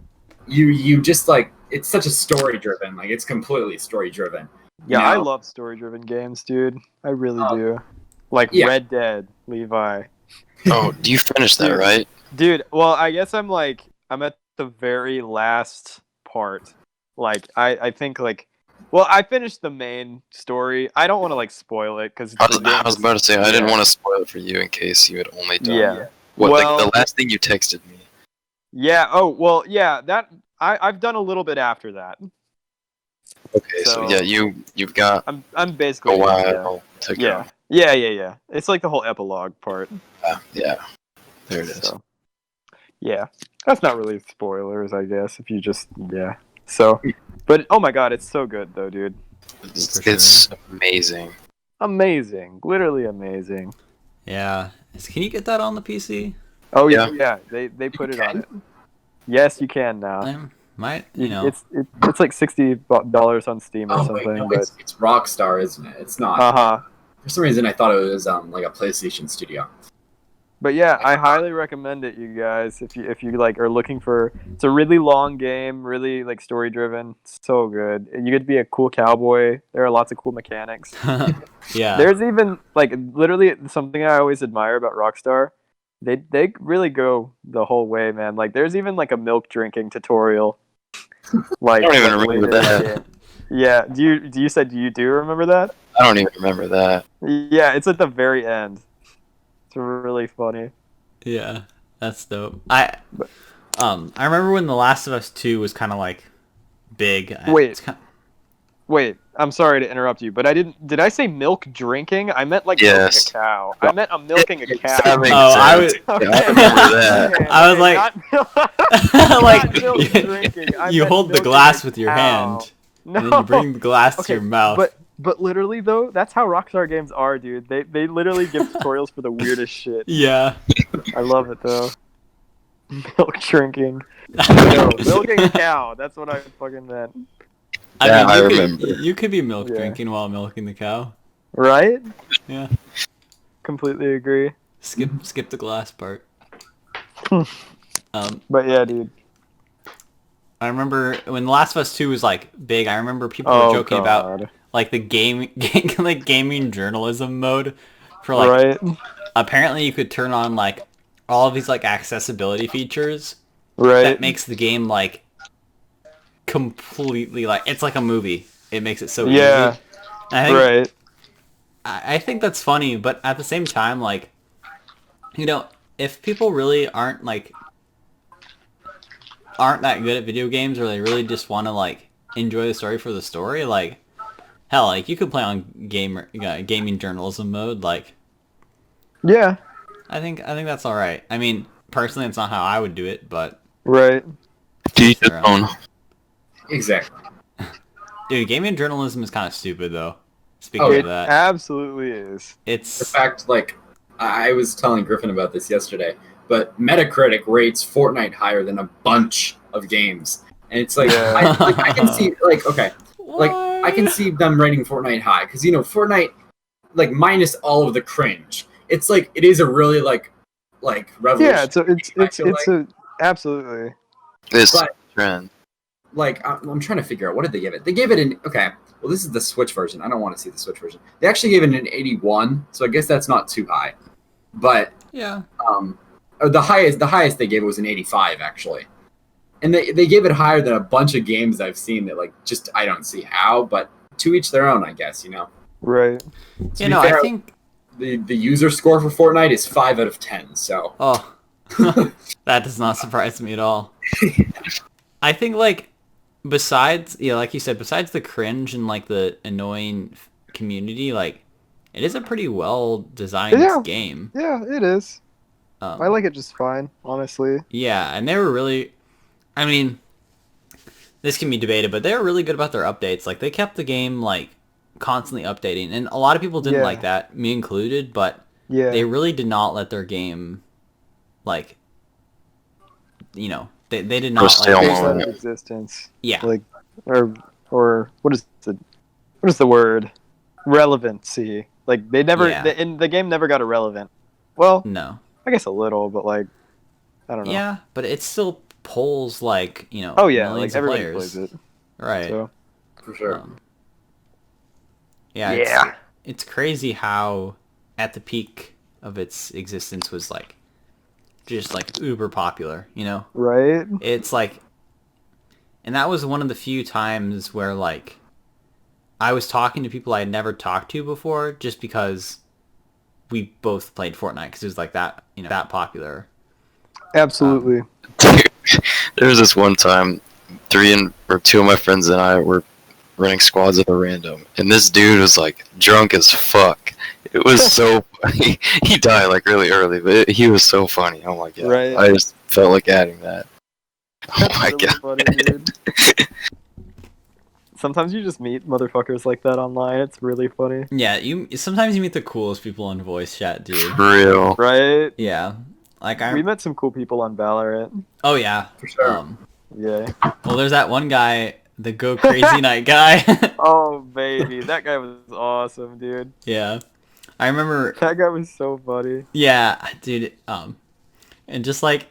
You just like it's such a story driven, like it's completely story driven.
Yeah, I love story-driven games, dude. I really do. Like
yeah.
Red Dead, Levi.
Oh, you finished that,
Dude.
right?
Dude, well, I guess I'm at the very last part. Like, I think well, I finished the main story. I don't want to spoil it because
I was about to say I didn't want to spoil it for you in case you had only done
Yeah.
what
Well-
the last thing you texted me.
Yeah. Oh, well, yeah. That I've done a little bit after that.
Okay, so yeah, you've got
I'm basically
a
yeah.
while to go.
Yeah. Yeah. It's like the whole epilogue part.
Yeah, there it is.
So, yeah, that's not really spoilers, I guess. If you just So, but oh my god, it's so good though, dude.
It's amazing.
Amazing, literally amazing.
Yeah. Can you get that on the PC?
Oh
Yeah.
yeah. They put it on it. Yes, you can now.
I might,
It's like $60 on Steam or
Oh
something.
wait, no,
but
it's Rockstar, isn't it? It's not.
uh-huh.
For some reason, I thought it was like a PlayStation studio.
But yeah, I highly recommend it, you guys. If you are looking for, it's a really long game, really story driven, so good. You get to be a cool cowboy. There are lots of cool mechanics.
yeah.
There's even literally something I always admire about Rockstar. They really go the whole way, man. There's even a milk drinking tutorial.
I don't even
later
remember
in the
that.
game. Yeah, do you do remember that?
I don't even remember that.
Yeah, it's at the very end. It's really funny.
Yeah, that's dope. I remember when The Last of Us 2 was kind of big.
Wait. Wait, I'm sorry to interrupt you, but did I say milk drinking? I meant
Yes.
milking a cow. I meant I'm milking a cow.
That makes
Oh, I
sense.
was-
Yeah, I remember that.
Okay,
I was
okay,
like,
not milk drinking. I
you
meant
hold the
milking
glass
a
with your
cow.
hand,
No.
and then you bring the glass to
Okay,
your mouth.
But literally though, that's how Rockstar games are, dude. They literally give tutorials for the weirdest shit.
Yeah.
I love it though. Milk drinking. No, milking a cow. That's what I fucking meant.
Yeah, I
you
remember.
You could be milk
Yeah.
drinking while milking the cow.
Right?
Yeah.
Completely agree.
Skip the glass part.
But yeah, dude.
I remember when The Last of Us 2 was big. I remember people
Oh,
were joking about
God.
the gaming journalism mode for
Right?
apparently you could turn on all of these accessibility features
Right.
that makes the game completely it's like a movie. It makes it so
Yeah.
easy. I think,
Right.
I think that's funny, but at the same time, if people really aren't that good at video games, or they really just want to enjoy the story for the story, hell, you could play on gaming journalism mode.
Yeah.
I think that's all right. I mean, personally, it's not how I would do it, but
Right.
To each his
Sure.
own.
Exactly.
dude, gaming journalism is kind of stupid, though. Speaking
Oh,
of
It
that,
absolutely is.
The
it's
fact, I was telling Griffin about this yesterday, but Metacritic rates Fortnite higher than a bunch of games, and it's
Yeah.
I can see okay, I can see them rating Fortnite high because Fortnite, minus all of the cringe, it's it is a really revolution.
Yeah, it's absolutely.
This
But-
trend.
like I'm trying to figure out what did they give it. They gave it an okay. Well, this is the Switch version. I don't want to see the Switch version. They actually gave it an 81, so I guess that's not too high. But
Yeah.
the highest they gave it was an 85 actually, and they gave it higher than a bunch of games I've seen that like just I don't see how, but to each their own, I guess, you know.
Right.
To be fair,
I think.
the user score for Fortnite is 5 out of 10. So
Oh, that does not surprise me at all. I think like besides, like you said, besides the cringe and like the annoying community, like it is a pretty well designed
Yeah.
game.
Yeah, it is. I like it just fine, honestly.
Yeah, and they were really, I mean, this can be debated, but they were really good about their updates. Like they kept the game like constantly updating, and a lot of people didn't like that, me included. But they really did not let their game, like, they did not
stay
like
Lose
on
that existence.
yeah.
Like, or what is the word? Relevancy. Like they never, the game never got irrelevant. Well,
No.
I guess a little, but like, I don't know.
Yeah, but it still pulls like
Oh yeah,
millions
like
of
everybody
players.
plays it.
Right.
So
for sure.
Yeah. It's crazy how at the peak of its existence was like just like uber popular,
right.
It's like, and that was one of the few times where like I was talking to people I had never talked to before just because we both played Fortnite because it was like that, that popular.
Absolutely.
There was this one time, two of my friends and I were running squads at a random, and this dude was like drunk as fuck. It was so funny. He died like really early, but he was so funny. Oh my god!
Right.
I just felt like adding that. Oh
That's
my
really
god!
funny, dude. Sometimes you just meet motherfuckers like that online. It's really funny.
Yeah, sometimes you meet the coolest people in voice chat, dude.
For real.
Right?
Yeah, like
We met some cool people on Valorant.
Oh yeah,
For sure.
Yeah.
Well, there's that one guy, the Go Crazy Night guy.
Oh baby, that guy was awesome, dude.
Yeah, I remember.
That guy was so funny.
Yeah, dude. And just like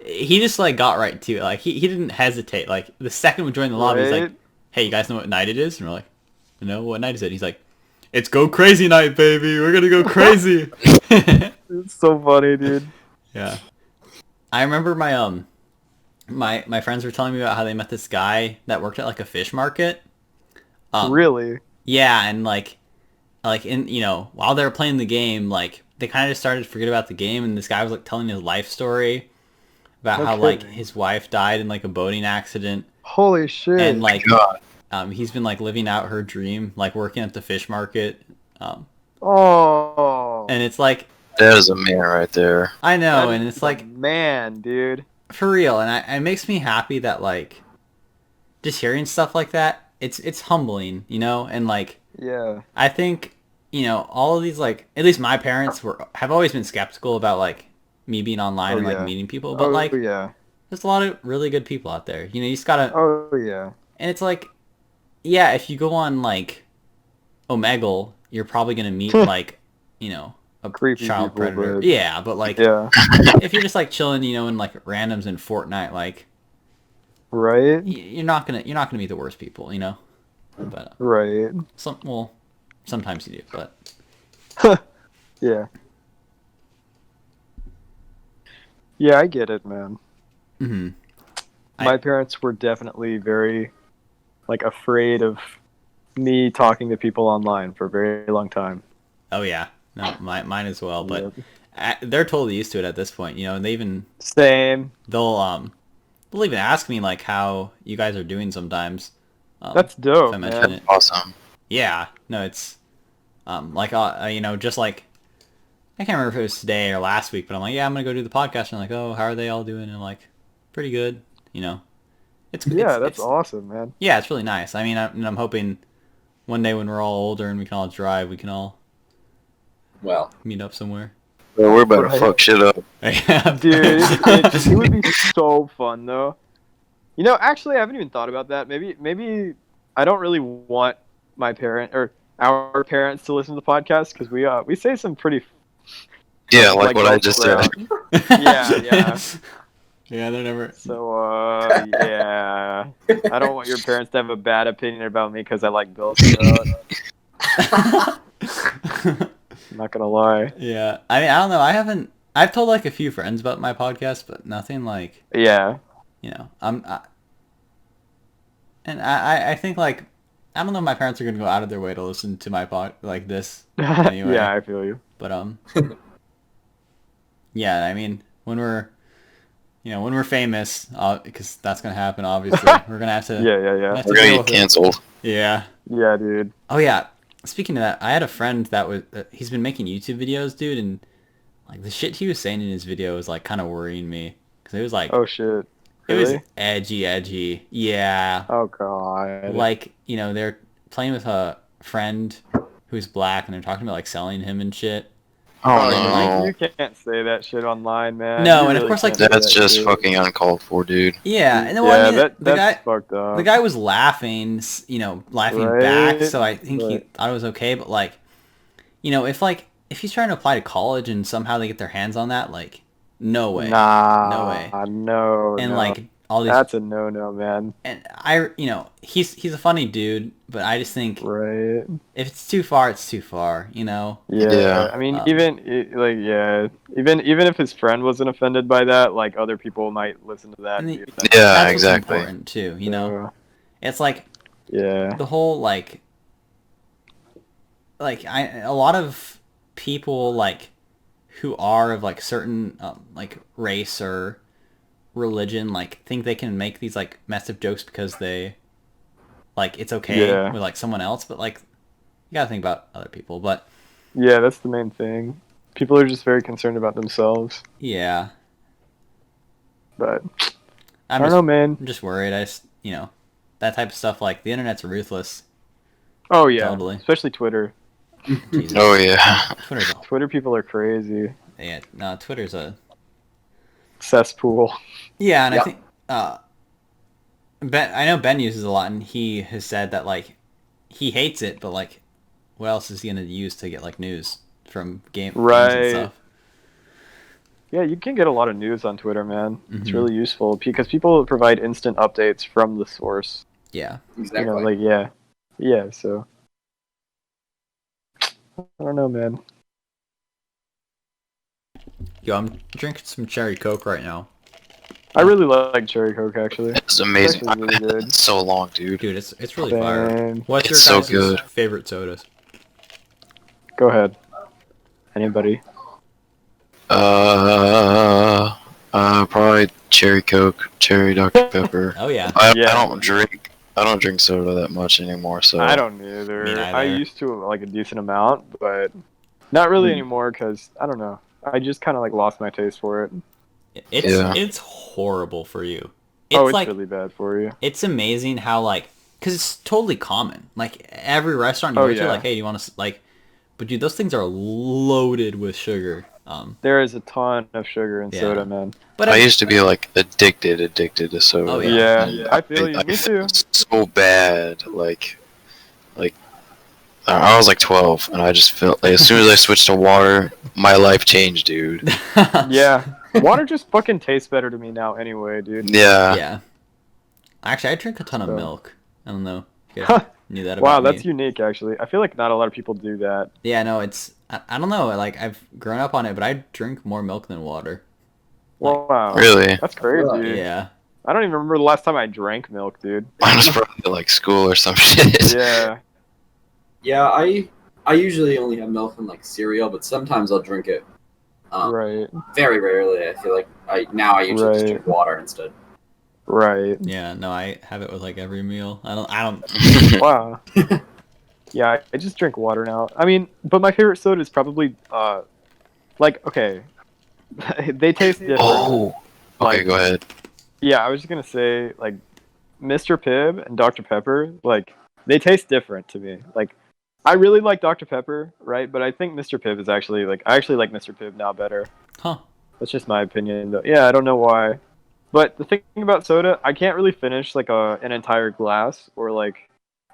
he just like got right to it. Like he didn't hesitate. Like the second we joined the lobby, he's like,
Right?
"Hey, you guys know what night it is?" And we're like, "No, what night is it?" He's like, "It's Go Crazy Night, baby. We're gonna go crazy."
It's so funny, dude.
Yeah, I remember my friends were telling me about how they met this guy that worked at like a fish market.
Really?
Yeah, and like in while they were playing the game, like they kind of just started to forget about the game, and this guy was like telling his life story about
No
how like
kidding.
his wife died in like a boating accident,
Holy shit.
and like
God.
he's been like living out her dream, like working at the fish market,
Oh.
and it's like
That is a man right there.
I know,
That
and
is
it's like
man, dude.
for real, and it makes me happy that like just hearing stuff like that, it's humbling, and like
Yeah.
I think all of these like at least my parents have always been skeptical about like me being online and like
yeah.
meeting people, but like
yeah.
there's a lot of really good people out there. You just gotta,
Oh yeah.
and it's like, yeah, if you go on like Omegle, you're probably gonna meet like a
Creepy
child
people,
predator.
but-
Yeah, but like
Yeah.
if you're just like chilling, in like randoms in Fortnite, like
Right?
you're not gonna meet the worst people, But
Right.
sometimes you do, but
Yeah. Yeah, I get it, man.
hmm
My parents were definitely very like afraid of me talking to people online for a very long time.
oh yeah, no, mine as well. But
Yep.
they're totally used to it at this point, and they even
Same.
they'll even ask me like how you guys are doing sometimes.
That's
if
dope,
I mention
man.
it.
Awesome.
Yeah, no, it's like just like I can't remember if it was today or last week, but I'm like, yeah, I'm gonna go do the podcast, and like, oh, how are they all doing? And I'm like, pretty good, It's
Yeah,
it's,
that's
it's,
awesome, man.
Yeah, it's really nice. I mean, I'm hoping one day when we're all older and we can all drive, we can all
Well,
meet up somewhere.
Well, we're about
Right.
to fuck shit up.
Dude, it would be so fun though. Actually, I haven't even thought about that. Maybe I don't really want my parent or our parents to listen to the podcast because we say some pretty
Yeah, like what I
gross
just
crap.
said.
Yeah.
Yeah, they're never.
So, yeah. I don't want your parents to have a bad opinion about me because I like Bill Clout. I'm not gonna lie.
Yeah, I mean, I don't know. I haven't. I've told like a few friends about my podcast, but nothing like
Yeah.
And I think like I don't know if my parents are gonna go out of their way to listen to my pod like this anyway.
Yeah, I feel you.
But yeah, I mean when we're famous, because that's gonna happen. Obviously, we're gonna have to.
Yeah.
Have
We're
to
gonna
deal
get
with it.
canceled.
Yeah.
Yeah, dude.
Oh yeah. Speaking of that, I had a friend that was he's been making YouTube videos, dude, and like the shit he was saying in his video was like kind of worrying me because it was like
Oh shit.
it was
Really?
edgy. Yeah.
Oh god.
Like, they're playing with a friend who's black and they're talking about like selling him and shit.
Oh
no.
You can't say that shit online, man.
No,
You
and of
really
course, like,
can't say
That's
that
just
shit.
fucking uncalled for, dude.
Yeah, and then
Yeah,
the
that's
guy
fucked up.
the guy was laughing, laughing back,
Right,
so I think he
but-
thought it was okay, but like, if he's trying to apply to college and somehow they get their hands on that, like, no way.
Nah.
No way.
No.
And
no.
like all these
That's a no, man.
and he's a funny dude, but I just think
Right.
if it's too far, it's too far,
Yeah.
Yeah.
I mean, even if his friend wasn't offended by that, like other people might listen to that.
And
And
the-
be offended.
Yeah,
That's what's
exactly.
important too,
So,
It's like
yeah.
the whole a lot of people who are of like certain race or religion think they can make these messed up jokes because they it's okay
Yeah.
with someone else, but you gotta think about other people. But
Yeah, that's the main thing. People are just very concerned about themselves.
yeah,
But I
I'm
don't know, man.
I'm just worried. I just that type of stuff, the internet's ruthless.
Oh yeah,
Totally.
especially Twitter.
Jesus.
Oh yeah.
Twitter people are crazy.
Twitter's a
Cesspool.
yeah, and
Yep.
I think I know Ben uses it a lot, and he has said that he hates it, but what else is he gonna use to get news from games
Right.
and stuff?
Yeah, you can get a lot of news on Twitter, man. It's
Mhm.
really useful because people provide instant updates from the source.
Yeah,
Exactly.
Yeah. So I don't know, man.
yo, I'm drinking some cherry Coke right now,
I really like Cherry Coke, actually.
It's amazing.
It's actually really
I've had
good.
it so long, dude.
dude. It's really fire.
Damn.
What's
It's
your
so
guys'
good.
favorite sodas?
Go ahead. Anybody?
Probably cherry Coke, cherry Dr Pepper.
Oh yeah,
Yeah.
I don't drink soda that much anymore. So
I don't either.
Me neither.
I used to a decent amount, but not really
Mm.
anymore because I don't know. I just kind of lost my taste for it.
Yeah.
it's horrible for you.
It's really bad for you.
It's amazing how because it's totally common. Every restaurant you
Oh,
go to,
yeah.
hey, do you want to but dude, those things are loaded with sugar.
There is a ton of sugar in
Yeah.
soda, man.
But
I used to be addicted to soda.
Oh, yeah.
Yeah, I feel you. Me too.
So bad. I was 12, and I just felt as soon as I switched to water, my life changed, dude.
Yeah, water just fucking tastes better to me now, anyway, dude.
Yeah.
yeah. Actually, I drink a ton of
So-
milk. I don't know if you guys knew that about
Wow,
me.
that's unique, actually. I feel like not a lot of people do that.
Yeah, no, it's I don't know. I've grown up on it, but I drink more milk than water.
Wow,
Really?
that's crazy.
Really?
Yeah.
I don't even remember the last time I drank milk, dude.
Mine was probably school or some shit.
Yeah,
Yeah, I usually only have milk in cereal, but sometimes I'll drink it.
right,
Very rarely. I feel like I usually just
Right.
drink water instead.
right.
Yeah, no, I have it with every meal. I don't
Wow. Yeah, I just drink water now. I mean, but my favorite soda is probably okay. They taste different.
Oh. Okay,
Like-
go ahead.
Yeah, I was just gonna say Mr. Pibb and Dr. Pepper, they taste different to me. I really like Dr. Pepper, right? But I think Mr. Pibb is actually I actually like Mr. Pibb now better.
Huh.
That's just my opinion, though. Yeah, I don't know why. But the thing about soda, I can't really finish an entire glass or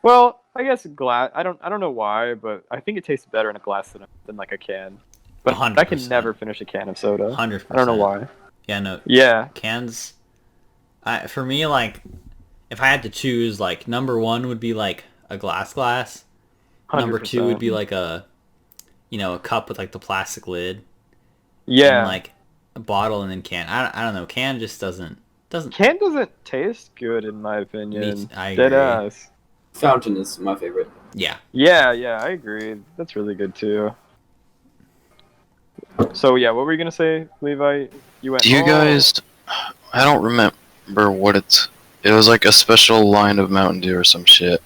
well, I guess a glass. I don't know why, but I think it tastes better in a glass than a can. But I can
100%.
never finish a can of soda.
100%.
I don't know why.
Yeah, no.
Yeah,
Cans. For me, like, if I had to choose, like, number one would be like a glass. Number two would
100%.
be like a cup with like the plastic lid, and
Yeah,
like a bottle, and then can. I don't know. Can just doesn't.
can doesn't taste good in my opinion.
I
Dead
agree.
ass.
Fountain is my favorite.
Yeah.
Yeah, I agree. That's really good too. So yeah, what were you gonna say, Levi? You went.
Do you
oh,
guys? I don't remember what it's. It was like a special line of Mountain Dew or some shit.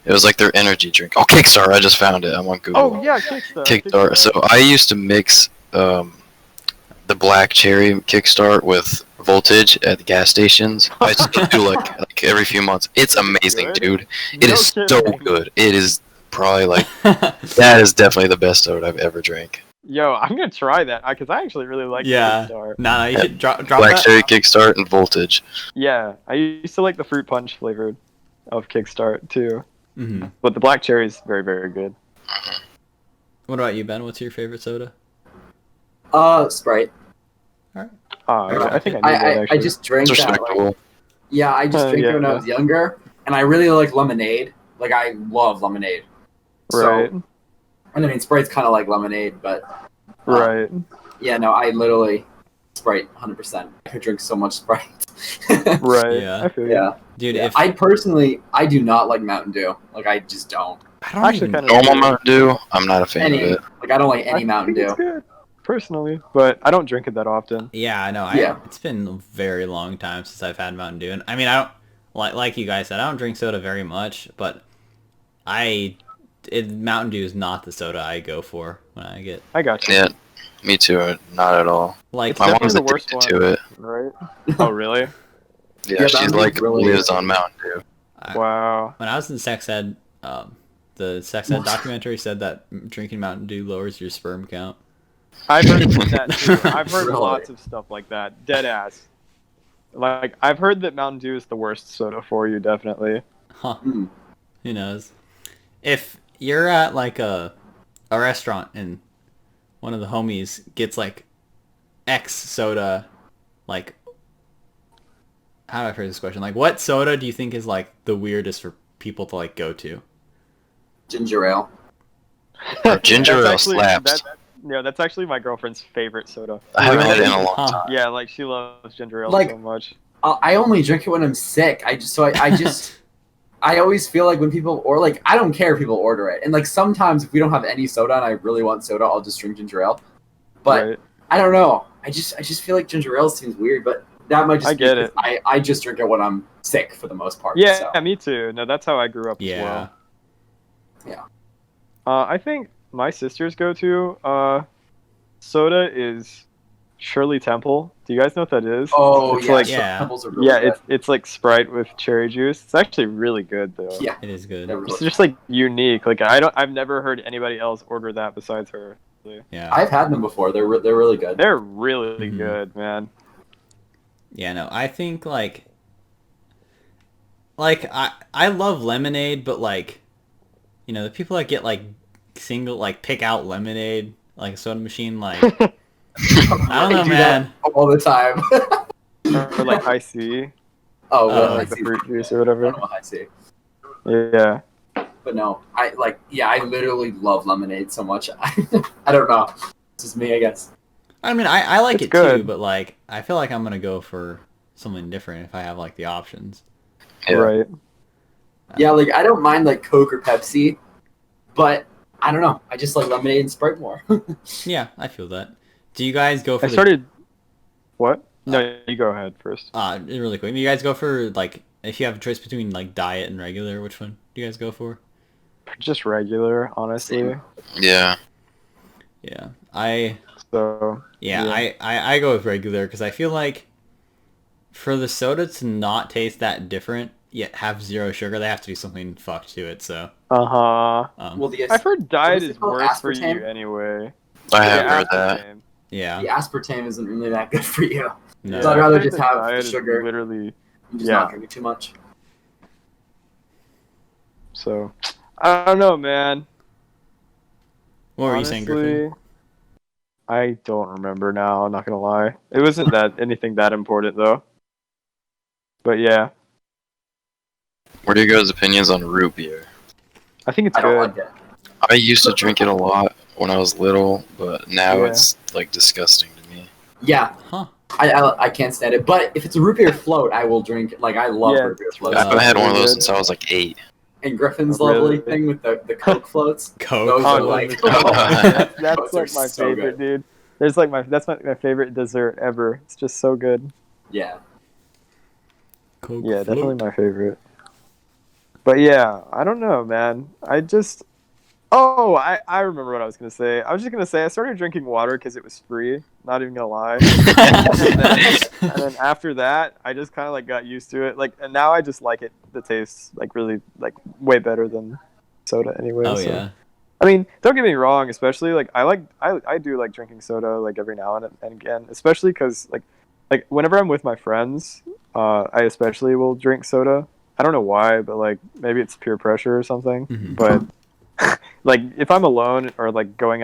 It was like their energy drink. Oh, Kickstarter! I just found it. I'm on Google.
Oh yeah, Kickstart.
Kickstart. So I used to mix the black cherry Kickstart with Voltage at the gas stations. I still do like every few months. It's amazing,
Good?
dude. It
No
is so
kidding.
good. It is probably like that is definitely the best soda I've ever drank.
Yo, I'm gonna try that because I actually really like
Yeah.
Kickstart.
No, you
Yeah.
should drop
Black
that.
cherry Kickstart and Voltage.
Yeah, I used to like the fruit punch flavored of Kickstart too,
Hmm.
but the black cherry is very very good.
What about you, Ben? What's your favorite soda?
Sprite.
I think I knew that
I
actually.
just drank
It's
that. Like,
respectable.
yeah, I just drank it when I
Yeah.
was younger, and I really like lemonade. Like I love lemonade.
Right,
So, and I mean, Sprite's kind of like lemonade, but
right.
yeah, no, I literally Sprite 100%. I could drink so much Sprite.
Right.
Yeah.
I feel you.
Yeah.
Dude,
Yeah.
if
I do not like Mountain Dew. Like I just don't.
I don't
Actually,
even
kind of
Normal Mountain Dew, I'm not a fan
Any
of it.
like I don't like
I
any Mountain
think
Dew.
it's good, personally, but I don't drink it that often.
Yeah, I know.
Yeah.
It's been a very long time since I've had Mountain Dew, and I mean, I don't like you guys said. I don't drink soda very much, but Mountain Dew is not the soda I go for when I get
I got you.
Yeah, me too. Not at all.
like.
It's
My
definitely
mom's
the worst
addicted to it.
Right? Oh, really?
Yeah,
Yeah,
she's
Mountain
like
Dew's really
lives
good.
on Mountain Dew.
Wow.
When I was in sex ed, the sex ed documentary said that drinking Mountain Dew lowers your sperm count.
I've heard that too. I've heard
Really?
lots of stuff like that. Dead ass. Like I've heard that Mountain Dew is the worst soda for you, definitely.
Huh?
Mm.
Who knows? If you're at like a restaurant and one of the homies gets like X soda, like how do I phrase this question? Like, what soda do you think is like the weirdest for people to like go to?
Ginger ale.
Ginger ale
That's actually-
slaps.
that's actually my girlfriend's favorite soda.
I haven't had it in a long
Huh.
time.
Yeah, like she loves ginger ale
Like-
so much.
I only drink it when I'm sick. I just I always feel like when people or like I don't care if people order it. And like sometimes if we don't have any soda and I really want soda, I'll just drink ginger ale. But
Right.
I don't know. I just feel like ginger ale seems weird, but that might just
I
be
get
because I just drink it when I'm sick for the most part.
Yeah,
so.
me too. No, that's how I grew up as
Yeah.
well.
Yeah.
I think my sister's go-to soda is Shirley Temple. Do you guys know what that is?
Oh
It's
yeah,
like-
Yeah.
Temples are really
Yeah,
good.
it's like Sprite with cherry juice. It's actually really good though.
Yeah.
It is good.
They're really
It's
good.
just like unique. Like I've never heard anybody else order that besides her.
Yeah.
I've had them before. They're really good.
They're really
Mhm.
good, man.
Yeah, no, I think like I love lemonade, but like the people that get like single like pick out lemonade like a soda machine like I don't know,
do
man.
that all the time.
Or like high C,
Oh,
Uh,
well, I
like the
see.
fruit juice or
I
whatever.
don't know what I see.
Yeah.
But no, I literally love lemonade so much. I don't know. This is me, I guess.
I mean, I like
It's
it too,
good.
but like I feel like I'm gonna go for something different if I have like the options.
Yeah.
Right.
Yeah, like I don't mind like Coke or Pepsi, but I don't know. I just like lemonade and Sprite more.
Yeah, I feel that. Do you guys go for
I started. What? No, you go ahead first.
really quick? Do you guys go for like if you have a choice between like diet and regular, which one do you guys go for?
Just regular, honestly.
Same.
Yeah.
Yeah,
So
yeah. I go with regular because I feel like for the soda to not taste that different yet have zero sugar, they have to do something fucked to it. So
Well, I've heard diet
What's it
is
called?
worse for
Aspartame?
you anyway.
I have
Yeah,
heard that.
aspartame.
yeah,
the aspartame isn't really that good for you.
no.
So I'd rather
I've heard
just
that
have
diet
the
is
sugar.
Literally.
and just
Yeah.
not drink it too much.
So I don't know, man.
What were you saying, Griffin?
I don't remember now. I'm not gonna lie. It wasn't that anything that important though. But yeah,
What are your guys' opinions on root beer?
I think it's
I don't
good.
like it.
I used to drink it a lot when I was little, but now
Yeah.
it's like disgusting to me.
Yeah,
Huh.
I can't stand it. But if it's a root beer float, I will drink it. Like I love
Yeah,
root beer
it's
floats.
I haven't had one of those
good.
since I was like 8.
And Griffin's
Oh, really?
lovely thing with the Coke floats.
Coke.
Those
Oh,
are
no,
like
that's
those
like
are
my
so
favorite,
good.
dude. There's like that's my favorite dessert ever. It's just so good.
Yeah.
Coke
Yeah,
float.
definitely my favorite. But yeah, I don't know, man. I remember what I was gonna say. I was just gonna say I started drinking water because it was free. Not even gonna lie. And then after that, I just kind of like got used to it. Like, and now I just like it. The taste like really like way better than soda anyway.
Oh
so.
yeah.
I mean, don't get me wrong. Especially like I do like drinking soda like every now and again. Especially because like whenever I'm with my friends, I especially will drink soda. I don't know why, but like maybe it's peer pressure or something.
Mhm.
But like if I'm alone or like going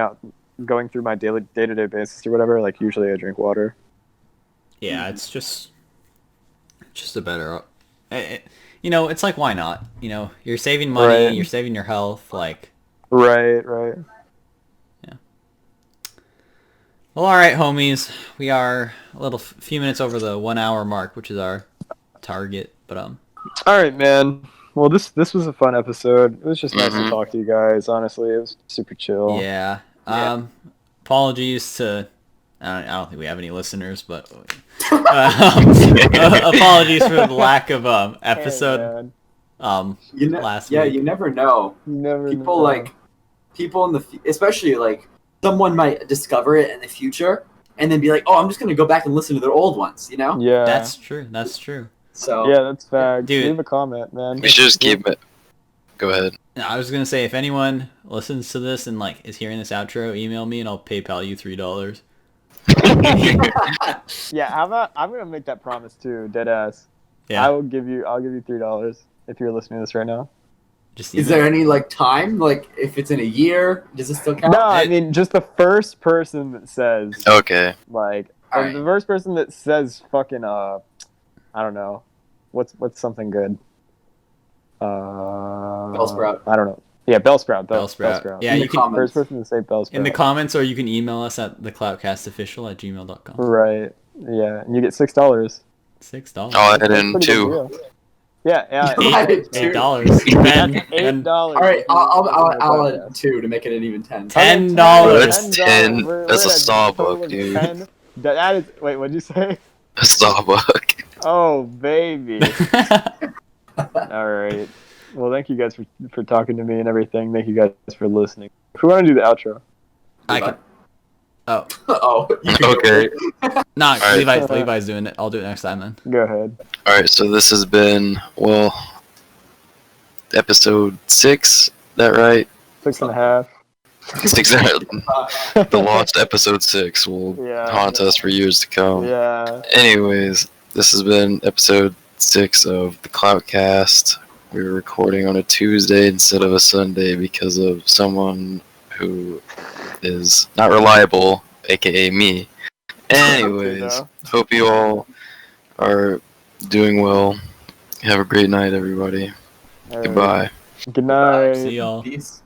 through my day-to-day basis or whatever, like usually I drink water.
Yeah, it's just a better. You know, it's like why not? You know, you're saving money,
Right.
you're saving your health. Like,
Right.
well, all right, homies. We are a little few minutes over the 1 hour mark, which is our target. But
All right, man. Well, this was a fun episode. It was just nice to
Mhm.
talk to you guys. Honestly, it was super chill.
yeah.
Yeah.
Apologies to. I don't think we have any listeners, but apologies for the lack of episode
Hey, man.
last
Yeah,
week.
you never know.
You never
People
know.
like people in the especially like someone might discover it in the future and then be like, "Oh, I'm just gonna go back and listen to their old ones," you know?
Yeah.
That's true. That's true.
So
Yeah, that's fact.
Dude.
Leave a comment, man.
We should just keep it. Go ahead.
I was gonna say if anyone listens to this and like is hearing this outro, email me and I'll PayPal you $3.
Yeah, how about I'm gonna make that promise too, dead ass.
Yeah.
I'll give you $3 if you're listening to this right now.
Just
is
email.
there any like time? Like if it's in a year, does it still count?
No, I
It-
mean just the first person that says
Okay.
like
Alright.
the first person that says fucking I don't know. What's something good?
Bellsprout.
I don't know. Yeah, Bellsprout.
Bellsprout. Yeah,
In the
you can
comments.
First person to say Bellsprout.
in the comments, or you can email us at thecloutcastofficial@gmail.com.
Right. Yeah, and you get $6.
$6.
I'll add
That's
in
pretty good
2.
deal. Yeah.
You added two.
$8.
$8.
All right, I'll add 2 to make it an even 10.
$10.
That's 10. That's a sawbuck, dude.
That is. Wait, what'd you say?
A sawbuck.
Oh, baby. All right. Well, thank you guys for talking to me and everything. Thank you guys for listening. If we want to do the outro.
I can. Oh,
Oh, you can go
Okay.
nah,
right.
Levi's doing it. I'll do it next time then.
Go ahead.
Alright, so this has been, well, episode 6. That right?
6.5.
6. The lost episode 6 will
Yeah.
haunt us for years to come.
Yeah.
Anyways, this has been episode 6 of the Cloutcast. We were recording on a Tuesday instead of a Sunday because of someone who is not reliable, aka me. Anyways,
know.
hope you all are doing well. Have a great night, everybody.
All right.
Goodbye.
Good night.
See y'all.
Peace.